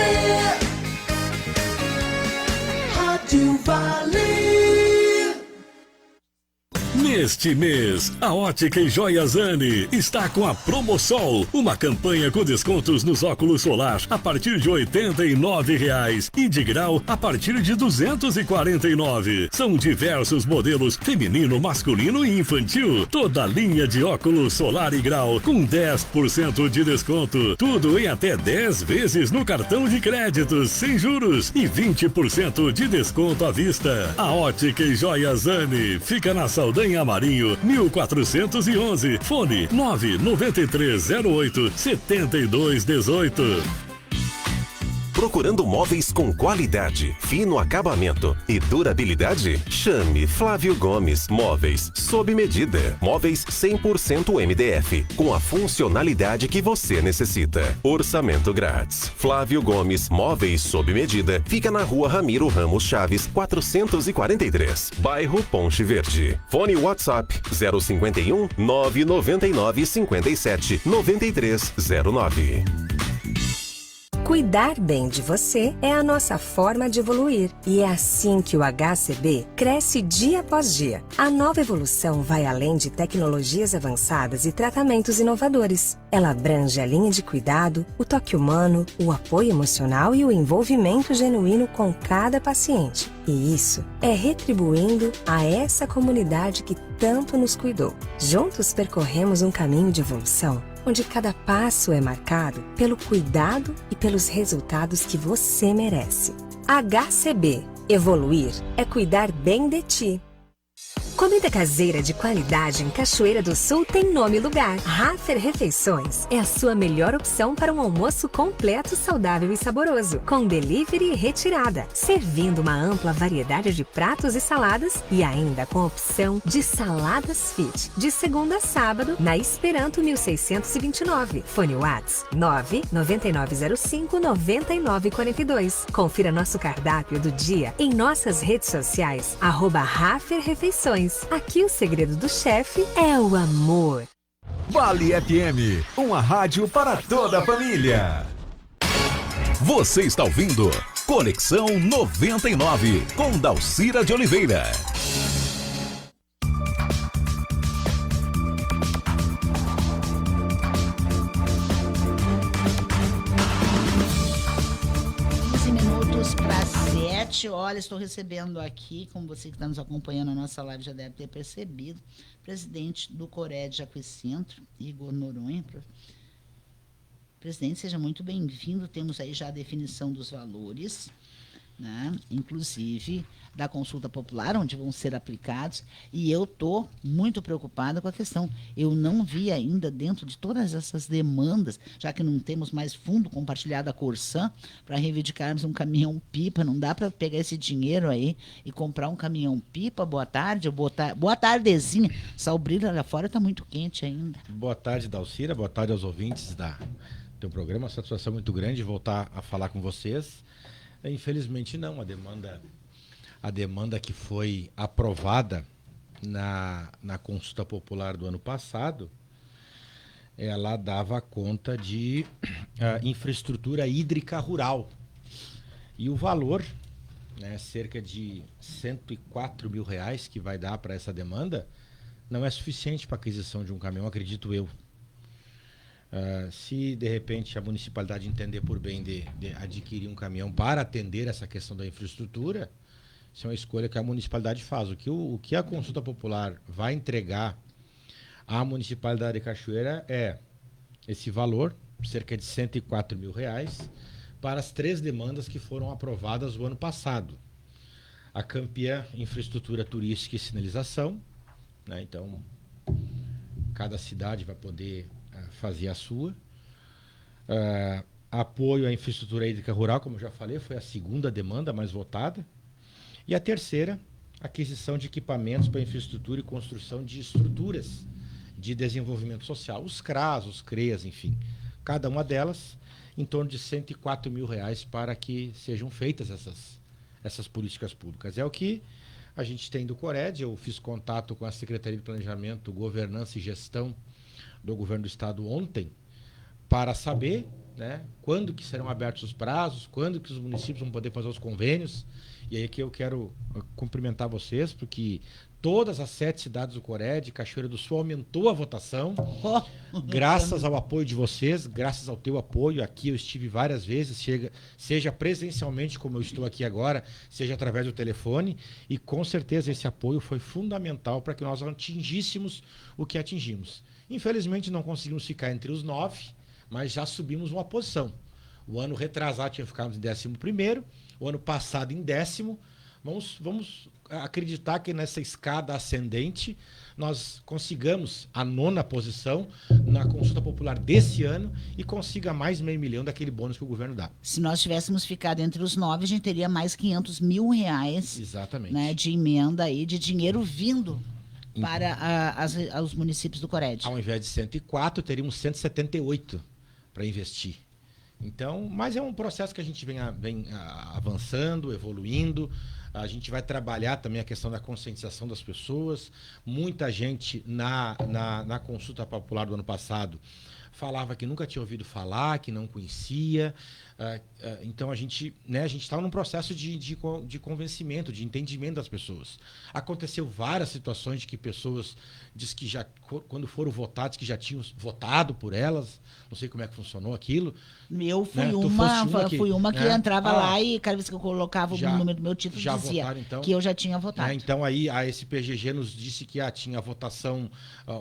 Rádio Vale. Neste mês, a Ótica e Joias Zani está com a Promosol, uma campanha com descontos nos óculos solar a partir de R$ 89,00 e de grau a partir de R$ 249. São diversos modelos feminino, masculino e infantil. Toda a linha de óculos solar e grau com 10% de desconto. Tudo em até 10 vezes no cartão de créditos, sem juros e 20% de desconto à vista. A Ótica e Joias Zani fica na Saldanha Marinho, 1411, fone 99308-7218. Procurando móveis com qualidade, fino acabamento e durabilidade? Chame Flávio Gomes Móveis sob medida. Móveis 100% MDF, com a funcionalidade que você necessita. Orçamento grátis. Flávio Gomes Móveis sob medida fica na Rua Ramiro Ramos Chaves, 443, bairro Ponte Verde. Fone WhatsApp 051 999 57 9309. Cuidar bem de você é a nossa forma de evoluir. E é assim que o HCB cresce dia após dia. A nova evolução vai além de tecnologias avançadas e tratamentos inovadores. Ela abrange a linha de cuidado, o toque humano, o apoio emocional e o envolvimento genuíno com cada paciente. E isso é retribuindo a essa comunidade que tanto nos cuidou. Juntos percorremos um caminho de evolução onde cada passo é marcado pelo cuidado e pelos resultados que você merece. HCB. Evoluir é cuidar bem de ti. Comida caseira de qualidade em Cachoeira do Sul tem nome e lugar. Raffer Refeições é a sua melhor opção para um almoço completo, saudável e saboroso, com delivery e retirada, servindo uma ampla variedade de pratos e saladas e ainda com opção de saladas fit, de segunda a sábado, na Esperanto 1629. Fone Whats 99905-9942. Confira nosso cardápio do dia em nossas redes sociais, @Raffer Refeições. Aqui o segredo do chefe é o amor. Vale FM, uma rádio para toda a família. Você está ouvindo Conexão 99 com Dalcira de Oliveira. Olha, estou recebendo aqui, como você que está nos acompanhando na nossa live já deve ter percebido, presidente do Cored Aquecentro, Igor Noronha. Presidente, seja muito bem-vindo. Temos aí já a definição dos valores né? Inclusive da consulta popular, onde vão ser aplicados, e eu estou muito preocupada com a questão. Eu não vi ainda, dentro de todas essas demandas, já que não temos mais fundo compartilhado da Corsã, para reivindicarmos um caminhão-pipa, não dá para pegar esse dinheiro aí e comprar um caminhão-pipa. Boa tarde, boa tardezinha. Salbrilha lá fora está muito quente ainda. Boa tarde, Dalcira, boa tarde aos ouvintes do teu programa, uma satisfação muito grande voltar a falar com vocês. Infelizmente não, a demanda que foi aprovada na consulta popular do ano passado, ela dava conta de infraestrutura hídrica rural. E o valor, né, cerca de R$104 mil que vai dar para essa demanda, não é suficiente para a aquisição de um caminhão, acredito eu. Se de repente a municipalidade entender por bem de adquirir um caminhão para atender essa questão da infraestrutura, isso é uma escolha que a municipalidade faz. O que a consulta popular vai entregar à municipalidade de Cachoeira é esse valor, cerca de R$104 mil, para as 3 demandas que foram aprovadas o ano passado. A campeã infraestrutura turística e sinalização, né? Então cada cidade vai poder fazer a sua. Apoio à infraestrutura hídrica rural, como eu já falei, foi a 2ª demanda mais votada. E a 3ª, aquisição de equipamentos para infraestrutura e construção de estruturas de desenvolvimento social, os CRAS, os CREAS, enfim. Cada uma delas em torno de R$104 mil para que sejam feitas essas políticas públicas. É o que a gente tem do Cored. Eu fiz contato com a Secretaria de Planejamento, Governança e Gestão do Governo do Estado ontem para saber, né, quando que serão abertos os prazos, quando que os municípios vão poder fazer os convênios. E aí que eu quero cumprimentar vocês, porque todas as 7 cidades do Cored, Cachoeira do Sul, aumentou a votação, graças ao apoio de vocês, graças ao teu apoio. Aqui eu estive várias vezes, seja presencialmente, como eu estou aqui agora, seja através do telefone, e com certeza esse apoio foi fundamental para que nós atingíssemos o que atingimos. Infelizmente não conseguimos ficar entre os 9, mas já subimos uma posição. O ano retrasado tinha ficado em 11º, o ano passado em 10º. Vamos acreditar que nessa escada ascendente nós consigamos a 9ª posição na consulta popular desse ano e consiga mais R$500 mil daquele bônus que o governo dá. Se nós tivéssemos ficado entre os 9, a gente teria mais R$500 mil, exatamente, né, de emenda aí, de dinheiro vindo para os municípios do Cored. Ao invés de 104, teríamos 178 para investir. Então, mas é um processo que a gente vem avançando, evoluindo. A gente vai trabalhar também a questão da conscientização das pessoas. Muita gente na consulta popular do ano passado falava que nunca tinha ouvido falar, que não conhecia. Então a gente estava num processo de convencimento, de entendimento das pessoas. Aconteceu várias situações de que pessoas diz que já, quando foram votadas, que já tinham votado por elas. Não sei como é que funcionou aquilo. Eu fui uma que entrava lá e cada vez que eu colocava o número do meu título dizia votaram, então, que eu já tinha votado. Então aí a SPGG nos disse que tinha a votação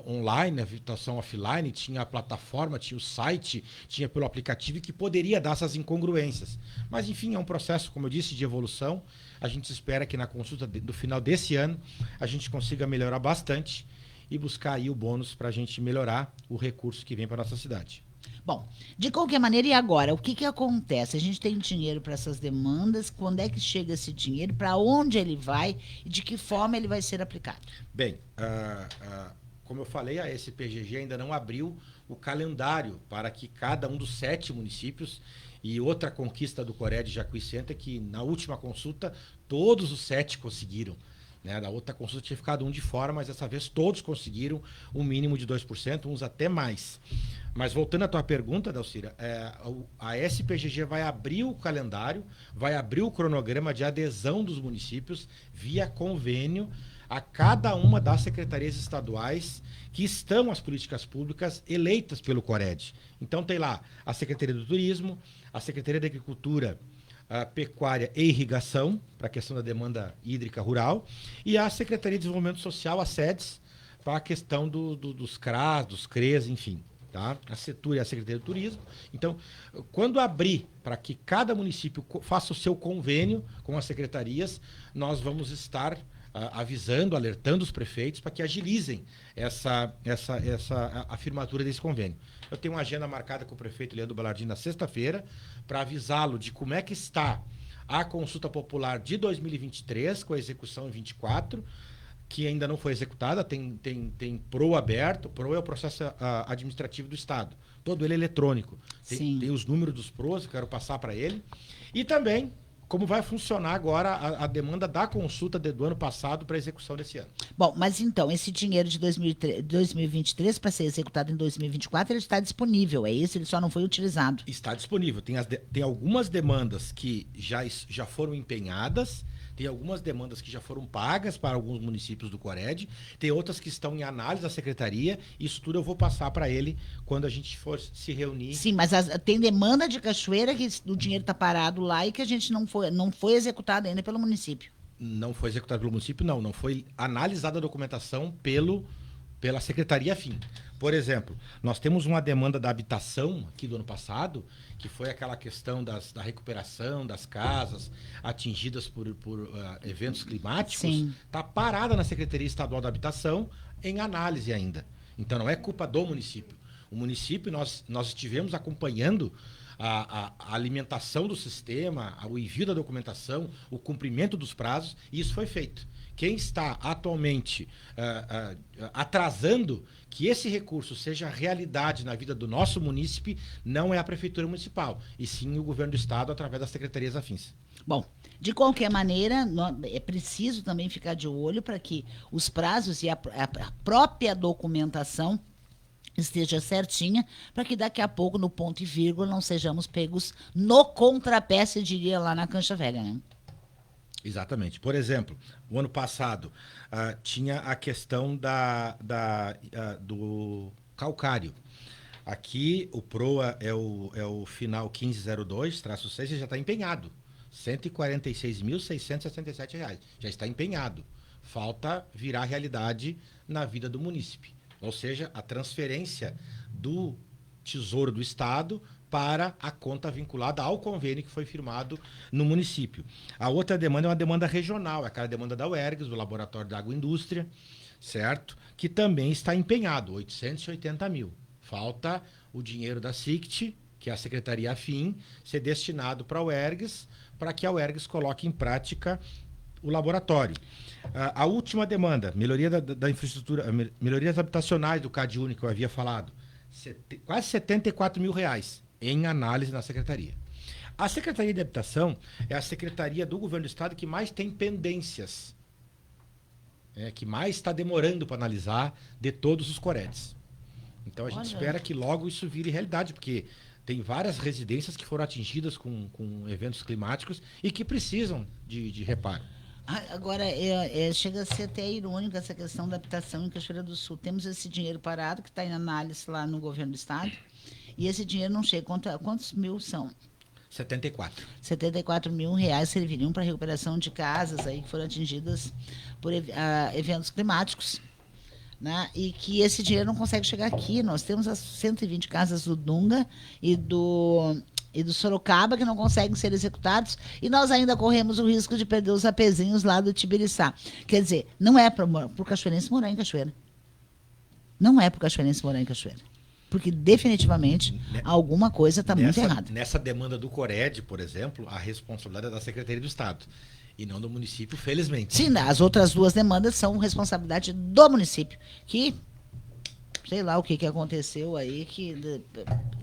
online, a votação offline, tinha a plataforma, tinha o site, tinha pelo aplicativo, que poderia dar essas incongruências. Mas enfim, é um processo, como eu disse, de evolução. A gente espera que na consulta do final desse ano a gente consiga melhorar bastante e buscar aí o bônus para a gente melhorar o recurso que vem para nossa cidade. Bom, de qualquer maneira, e agora? O que acontece? A gente tem dinheiro para essas demandas, quando é que chega esse dinheiro, para onde ele vai e de que forma ele vai ser aplicado? Bem, como eu falei, a SPGG ainda não abriu o calendário para que cada um dos 7 municípios, e outra conquista do Cored Jacuí Center é que na última consulta todos os 7 conseguiram. Na outra consulta tinha ficado um de fora, mas dessa vez todos conseguiram um mínimo de 2%, uns até mais. Mas voltando à tua pergunta, Dalcira, a SPGG vai abrir o calendário, vai abrir o cronograma de adesão dos municípios via convênio a cada uma das secretarias estaduais que estão as políticas públicas eleitas pelo Cored. Então tem lá a Secretaria do Turismo, a Secretaria da Agricultura, a Pecuária e Irrigação, para a questão da demanda hídrica rural, e a Secretaria de Desenvolvimento Social, a SEDES, para a questão dos CRAS, dos CREAS, enfim. tá? A Setur é a Secretaria do Turismo. Então, quando abrir para que cada município faça o seu convênio com as secretarias, nós vamos estar avisando, alertando os prefeitos para que agilizem essa afirmatura desse convênio. Eu tenho uma agenda marcada com o prefeito Leandro Ballardini na sexta-feira para avisá-lo de como é que está a consulta popular de 2023, com a execução em 24, que ainda não foi executada, tem PRO aberto. PRO é o processo administrativo do Estado. Todo ele é eletrônico. Tem os números dos PROs, eu quero passar para ele. E também como vai funcionar agora a demanda da consulta do ano passado para execução desse ano. Bom, mas então, esse dinheiro de 2023 para ser executado em 2024, ele está disponível, é isso? Ele só não foi utilizado? Está disponível. Tem algumas demandas que já foram empenhadas, tem algumas demandas que já foram pagas para alguns municípios do Cored, tem outras que estão em análise da secretaria. Isso tudo eu vou passar para ele quando a gente for se reunir. Sim, mas tem demanda de Cachoeira que o dinheiro está parado lá e que a gente não foi executado ainda pelo município. Não foi executado pelo município, não foi analisada a documentação pela secretaria afim. Por exemplo, nós temos uma demanda da habitação aqui do ano passado, que foi aquela questão da recuperação das casas atingidas por eventos climáticos. Está parada na Secretaria Estadual da Habitação em análise ainda. Então não é culpa do município. O município, nós estivemos acompanhando a alimentação do sistema, o envio da documentação, o cumprimento dos prazos, e isso foi feito. Quem está atualmente atrasando que esse recurso seja realidade na vida do nosso munícipe não é a Prefeitura Municipal, e sim o Governo do Estado através das secretarias afins. Bom, de qualquer maneira, é preciso também ficar de olho para que os prazos e a própria documentação esteja certinha, para que daqui a pouco, no ponto e vírgula, não sejamos pegos no contrapé, se diria lá na Cancha Velha, né? Exatamente. Por exemplo, o ano passado tinha a questão do calcário. Aqui o PROA é o final 1502-6, já está empenhado. R$ 146.667. Já está empenhado. Falta virar realidade na vida do munícipe. Ou seja, a transferência do Tesouro do Estado para a conta vinculada ao convênio que foi firmado no município. A outra demanda é uma demanda regional, é aquela demanda da UERGS, do Laboratório da Agroindústria, certo? Que também está empenhado, 880 mil. Falta o dinheiro da SICT, que é a Secretaria Afim, ser destinado para a UERGS, para que a UERGS coloque em prática o laboratório. A última demanda, melhoria da infraestrutura, melhorias habitacionais do CadÚnico, que eu havia falado, quase R$74 mil em análise na Secretaria. A Secretaria de Habitação é a secretaria do Governo do Estado que mais tem pendências, que mais está demorando para analisar de todos os Coreds. Então a gente espera que logo isso vire realidade, porque tem várias residências que foram atingidas com eventos climáticos e que precisam de reparo. Agora, chega a ser até irônico essa questão da habitação em Cachoeira do Sul. Temos esse dinheiro parado que está em análise lá no Governo do Estado e esse dinheiro não chega. Quantos mil são? 74. 74 mil reais serviriam para a recuperação de casas aí que foram atingidas por eventos climáticos, né? E que esse dinheiro não consegue chegar aqui. Nós temos as 120 casas do Dunga e do Sorocaba que não conseguem ser executados, e nós ainda corremos o risco de perder os apezinhos lá do Tibiriçá. Quer dizer, não é para o cachoeirense morar em Cachoeira. Não é para o cachoeirense morar em Cachoeira. Porque definitivamente alguma coisa está muito errada. Nessa demanda do Cored, por exemplo, a responsabilidade é da Secretaria do Estado e não do município, felizmente. Sim, as outras duas demandas são responsabilidade do município, que sei lá o que aconteceu aí, que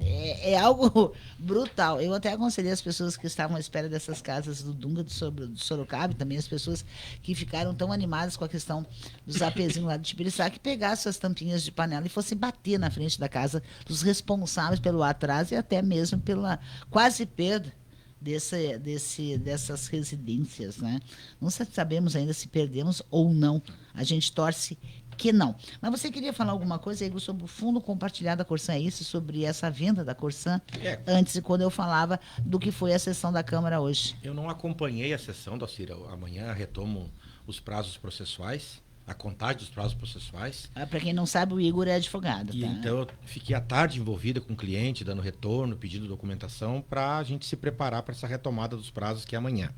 é algo brutal. Eu até aconselhei as pessoas que estavam à espera dessas casas do Dunga, do Sorocaba, e também as pessoas que ficaram tão animadas com a questão dos apezinhos lá de Tibiriçá, que pegassem as tampinhas de panela e fossem bater na frente da casa dos responsáveis pelo atraso e até mesmo pela quase perda dessas residências, né? Não sabemos ainda se perdemos ou não. A gente torce que não. Mas você queria falar alguma coisa, Igor, sobre o fundo compartilhado da Corsã, isso, sobre essa venda da Corsã, antes, quando eu falava do que foi a sessão da Câmara hoje? Eu não acompanhei a sessão, Dalcira. Amanhã retomo os prazos processuais, a contagem dos prazos processuais. Para quem não sabe, o Igor é advogado. E tá? então eu fiquei à tarde envolvida com o cliente, dando retorno, pedindo documentação para a gente se preparar para essa retomada dos prazos que é amanhã.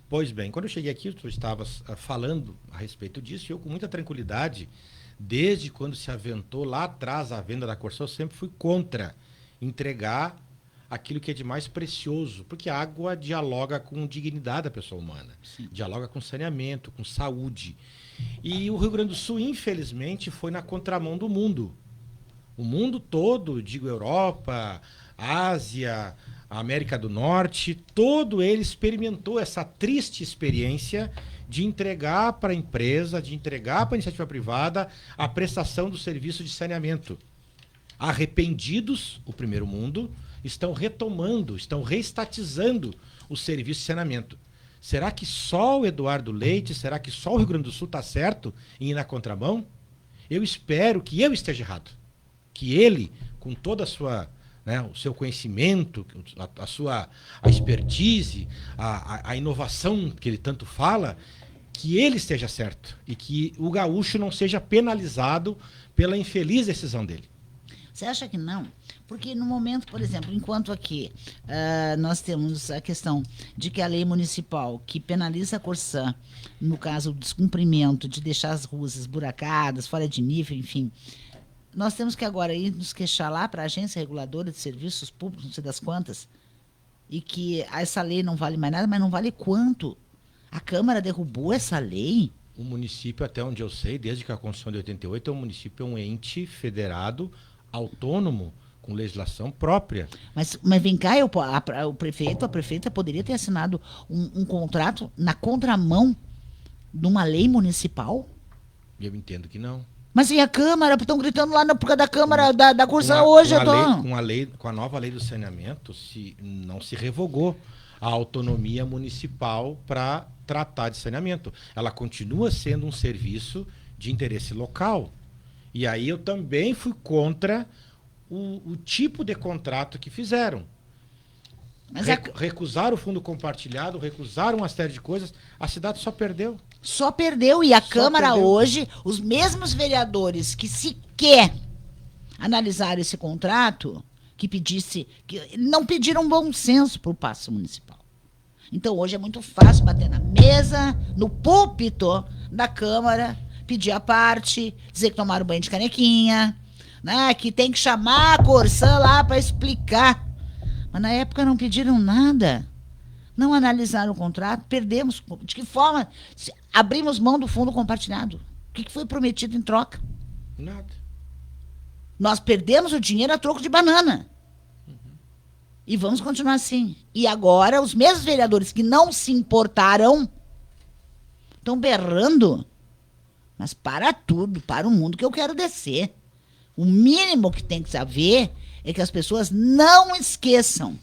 Pois bem, quando eu cheguei aqui, tu estavas falando a respeito disso, e eu com muita tranquilidade, desde quando se aventou lá atrás a venda da Corsã, eu sempre fui contra entregar aquilo que é de mais precioso, porque a água dialoga com dignidade da pessoa humana, dialoga com saneamento, com saúde. E o Rio Grande do Sul, infelizmente, foi na contramão do mundo. O mundo todo, digo Europa, Ásia, América do Norte, todo ele experimentou essa triste experiência de entregar para a empresa, de entregar para a iniciativa privada a prestação do serviço de saneamento. Arrependidos, o primeiro mundo, estão retomando, estão reestatizando o serviço de saneamento. Será que só o Eduardo Leite, será que só o Rio Grande do Sul está certo em ir na contramão? Eu espero que eu esteja errado. Que ele, com toda a sua, o seu conhecimento, a expertise, a inovação que ele tanto fala, que ele esteja certo. E que o gaúcho não seja penalizado pela infeliz decisão dele. Você acha que não? Porque no momento, por exemplo, enquanto aqui nós temos a questão de que a lei municipal que penaliza a Corsã, no caso do descumprimento de deixar as ruas esburacadas, fora de nível, enfim, nós temos que agora ir nos queixar lá para a Agência Reguladora de Serviços Públicos, não sei das quantas, e que essa lei não vale mais nada, mas não vale quanto? A Câmara derrubou essa lei? O município, até onde eu sei, desde que a Constituição de 88, o município é um ente federado, autônomo, com legislação própria. Mas vem cá, o prefeito, a prefeita poderia ter assinado um contrato na contramão de uma lei municipal? Eu entendo que não. Mas e a Câmara? Estão gritando lá por causa da Câmara da Corsã hoje. Com a nova lei do saneamento, não se revogou a autonomia municipal para tratar de saneamento. Ela continua sendo um serviço de interesse local. E aí eu também fui contra o tipo de contrato que fizeram. Mas recusaram o fundo compartilhado, recusaram uma série de coisas, a cidade só perdeu. Só perdeu, e a Câmara hoje, os mesmos vereadores que sequer analisaram esse contrato, que não pediram bom senso para o passo municipal. Então hoje é muito fácil bater na mesa, no púlpito da Câmara, pedir a parte, dizer que tomaram banho de canequinha, né, que tem que chamar a Corsã lá para explicar. Mas na época não pediram nada. Não analisaram o contrato, perdemos. De que forma? Abrimos mão do fundo compartilhado. O que foi prometido em troca? Nada. Nós perdemos o dinheiro a troco de banana. E vamos continuar assim. E agora, os mesmos vereadores que não se importaram estão berrando. Mas para tudo, para o mundo que eu quero descer. O mínimo que tem que saber é que as pessoas não esqueçam.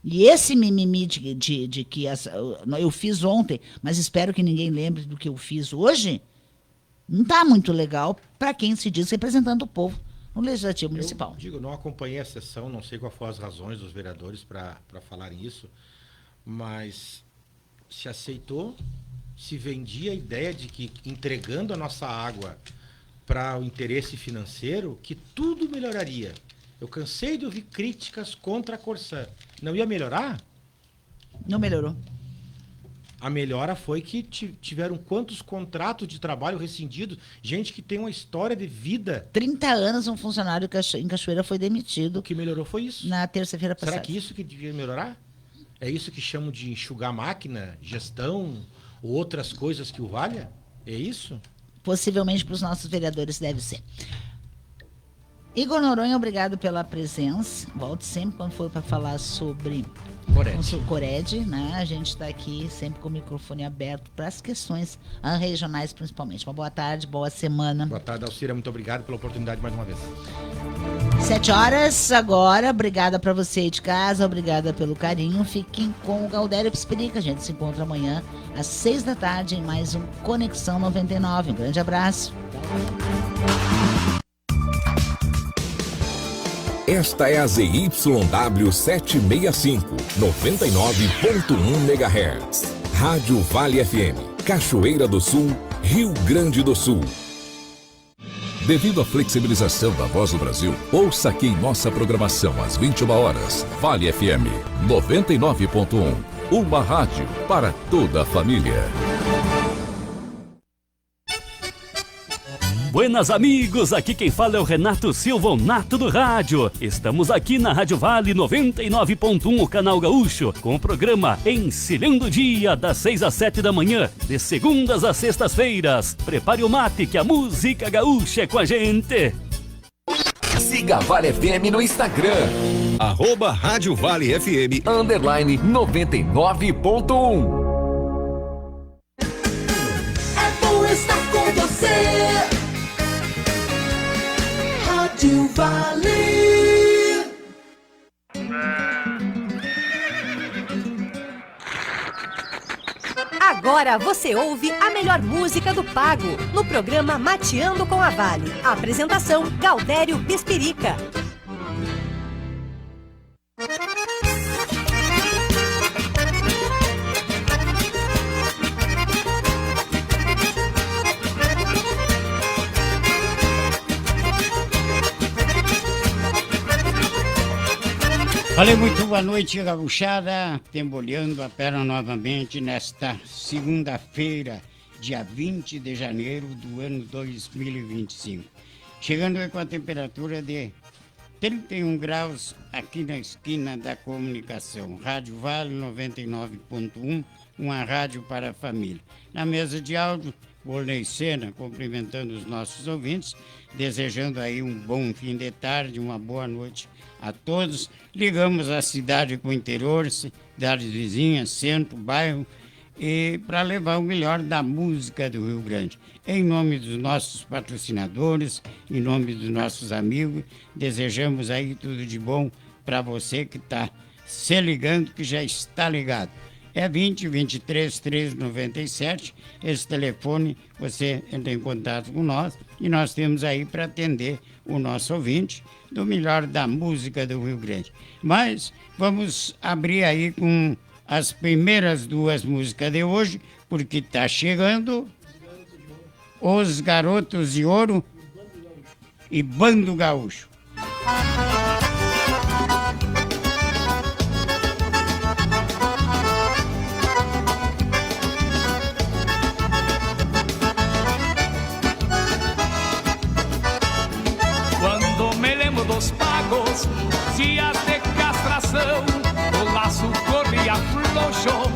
E esse mimimi de que eu fiz ontem, mas espero que ninguém lembre do que eu fiz hoje, não está muito legal para quem se diz representante do povo no Legislativo Municipal. Não acompanhei a sessão, não sei quais foram as razões dos vereadores para falarem isso, mas se aceitou, se vendia a ideia de que entregando a nossa água para o interesse financeiro, que tudo melhoraria. Eu cansei de ouvir críticas contra a Corsã. Não ia melhorar? Não melhorou. A melhora foi que tiveram quantos contratos de trabalho rescindidos? Gente que tem uma história de vida. 30 anos um funcionário em Cachoeira foi demitido. O que melhorou foi isso. Na terça-feira passada. Será que isso que devia melhorar? É isso que chamam de enxugar máquina, gestão, ou outras coisas que o valha? É isso? Possivelmente para os nossos vereadores deve ser. Igor Noronha, obrigado pela presença. Volte sempre quando for para falar sobre Cored, né? A gente está aqui sempre com o microfone aberto para as questões regionais, principalmente. Uma boa tarde, boa semana. Boa tarde, Alcira. Muito obrigado pela oportunidade mais uma vez. 7h agora. Obrigada para você aí de casa, obrigada pelo carinho. Fiquem com o Galdério Psperica. A gente se encontra amanhã às 6 da tarde em mais um Conexão 99. Um grande abraço. Esta é a ZYW 765, 99.1 MHz. Rádio Vale FM, Cachoeira do Sul, Rio Grande do Sul. Devido à flexibilização da Voz do Brasil, ouça aqui em nossa programação às 21 horas. Vale FM 99.1. Uma rádio para toda a família. Buenas amigos, aqui quem fala é o Renato Silva, o Nato do Rádio. Estamos aqui na Rádio Vale 99.1, o Canal Gaúcho, com o programa Encilhando o Dia, das 6 às 7 da manhã, de segundas às sextas-feiras. Prepare o mate que a música gaúcha é com a gente. Siga a Vale FM no Instagram. Rádio Vale FM _99.1. É bom estar com você. Rádio Vale. Agora você ouve a melhor música do Pago, no programa Mateando com a Vale. A apresentação, Galdério Pispirica. Valeu, muito boa noite, gauchada, tembolhando a perna novamente nesta segunda-feira, dia 20 de janeiro do ano 2025. Chegando com a temperatura de 31 graus aqui na esquina da comunicação. Rádio Vale 99.1, uma rádio para a família. Na mesa de áudio, Volney Sena, cumprimentando os nossos ouvintes, desejando aí um bom fim de tarde, uma boa noite a todos. Ligamos a cidade com o interior, cidades vizinhas, centro, bairro, e para levar o melhor da música do Rio Grande. Em nome dos nossos patrocinadores, em nome dos nossos amigos, desejamos aí tudo de bom para você que está se ligando, que já está ligado. É 20 23 397, esse telefone, você entra em contato com nós e nós temos aí para atender o nosso ouvinte do melhor da música do Rio Grande. Mas vamos abrir aí com as primeiras duas músicas de hoje, porque está chegando Os Garotos de Ouro e Bando Gaúcho. Dos pagos, dias de castração, o laço corria floxo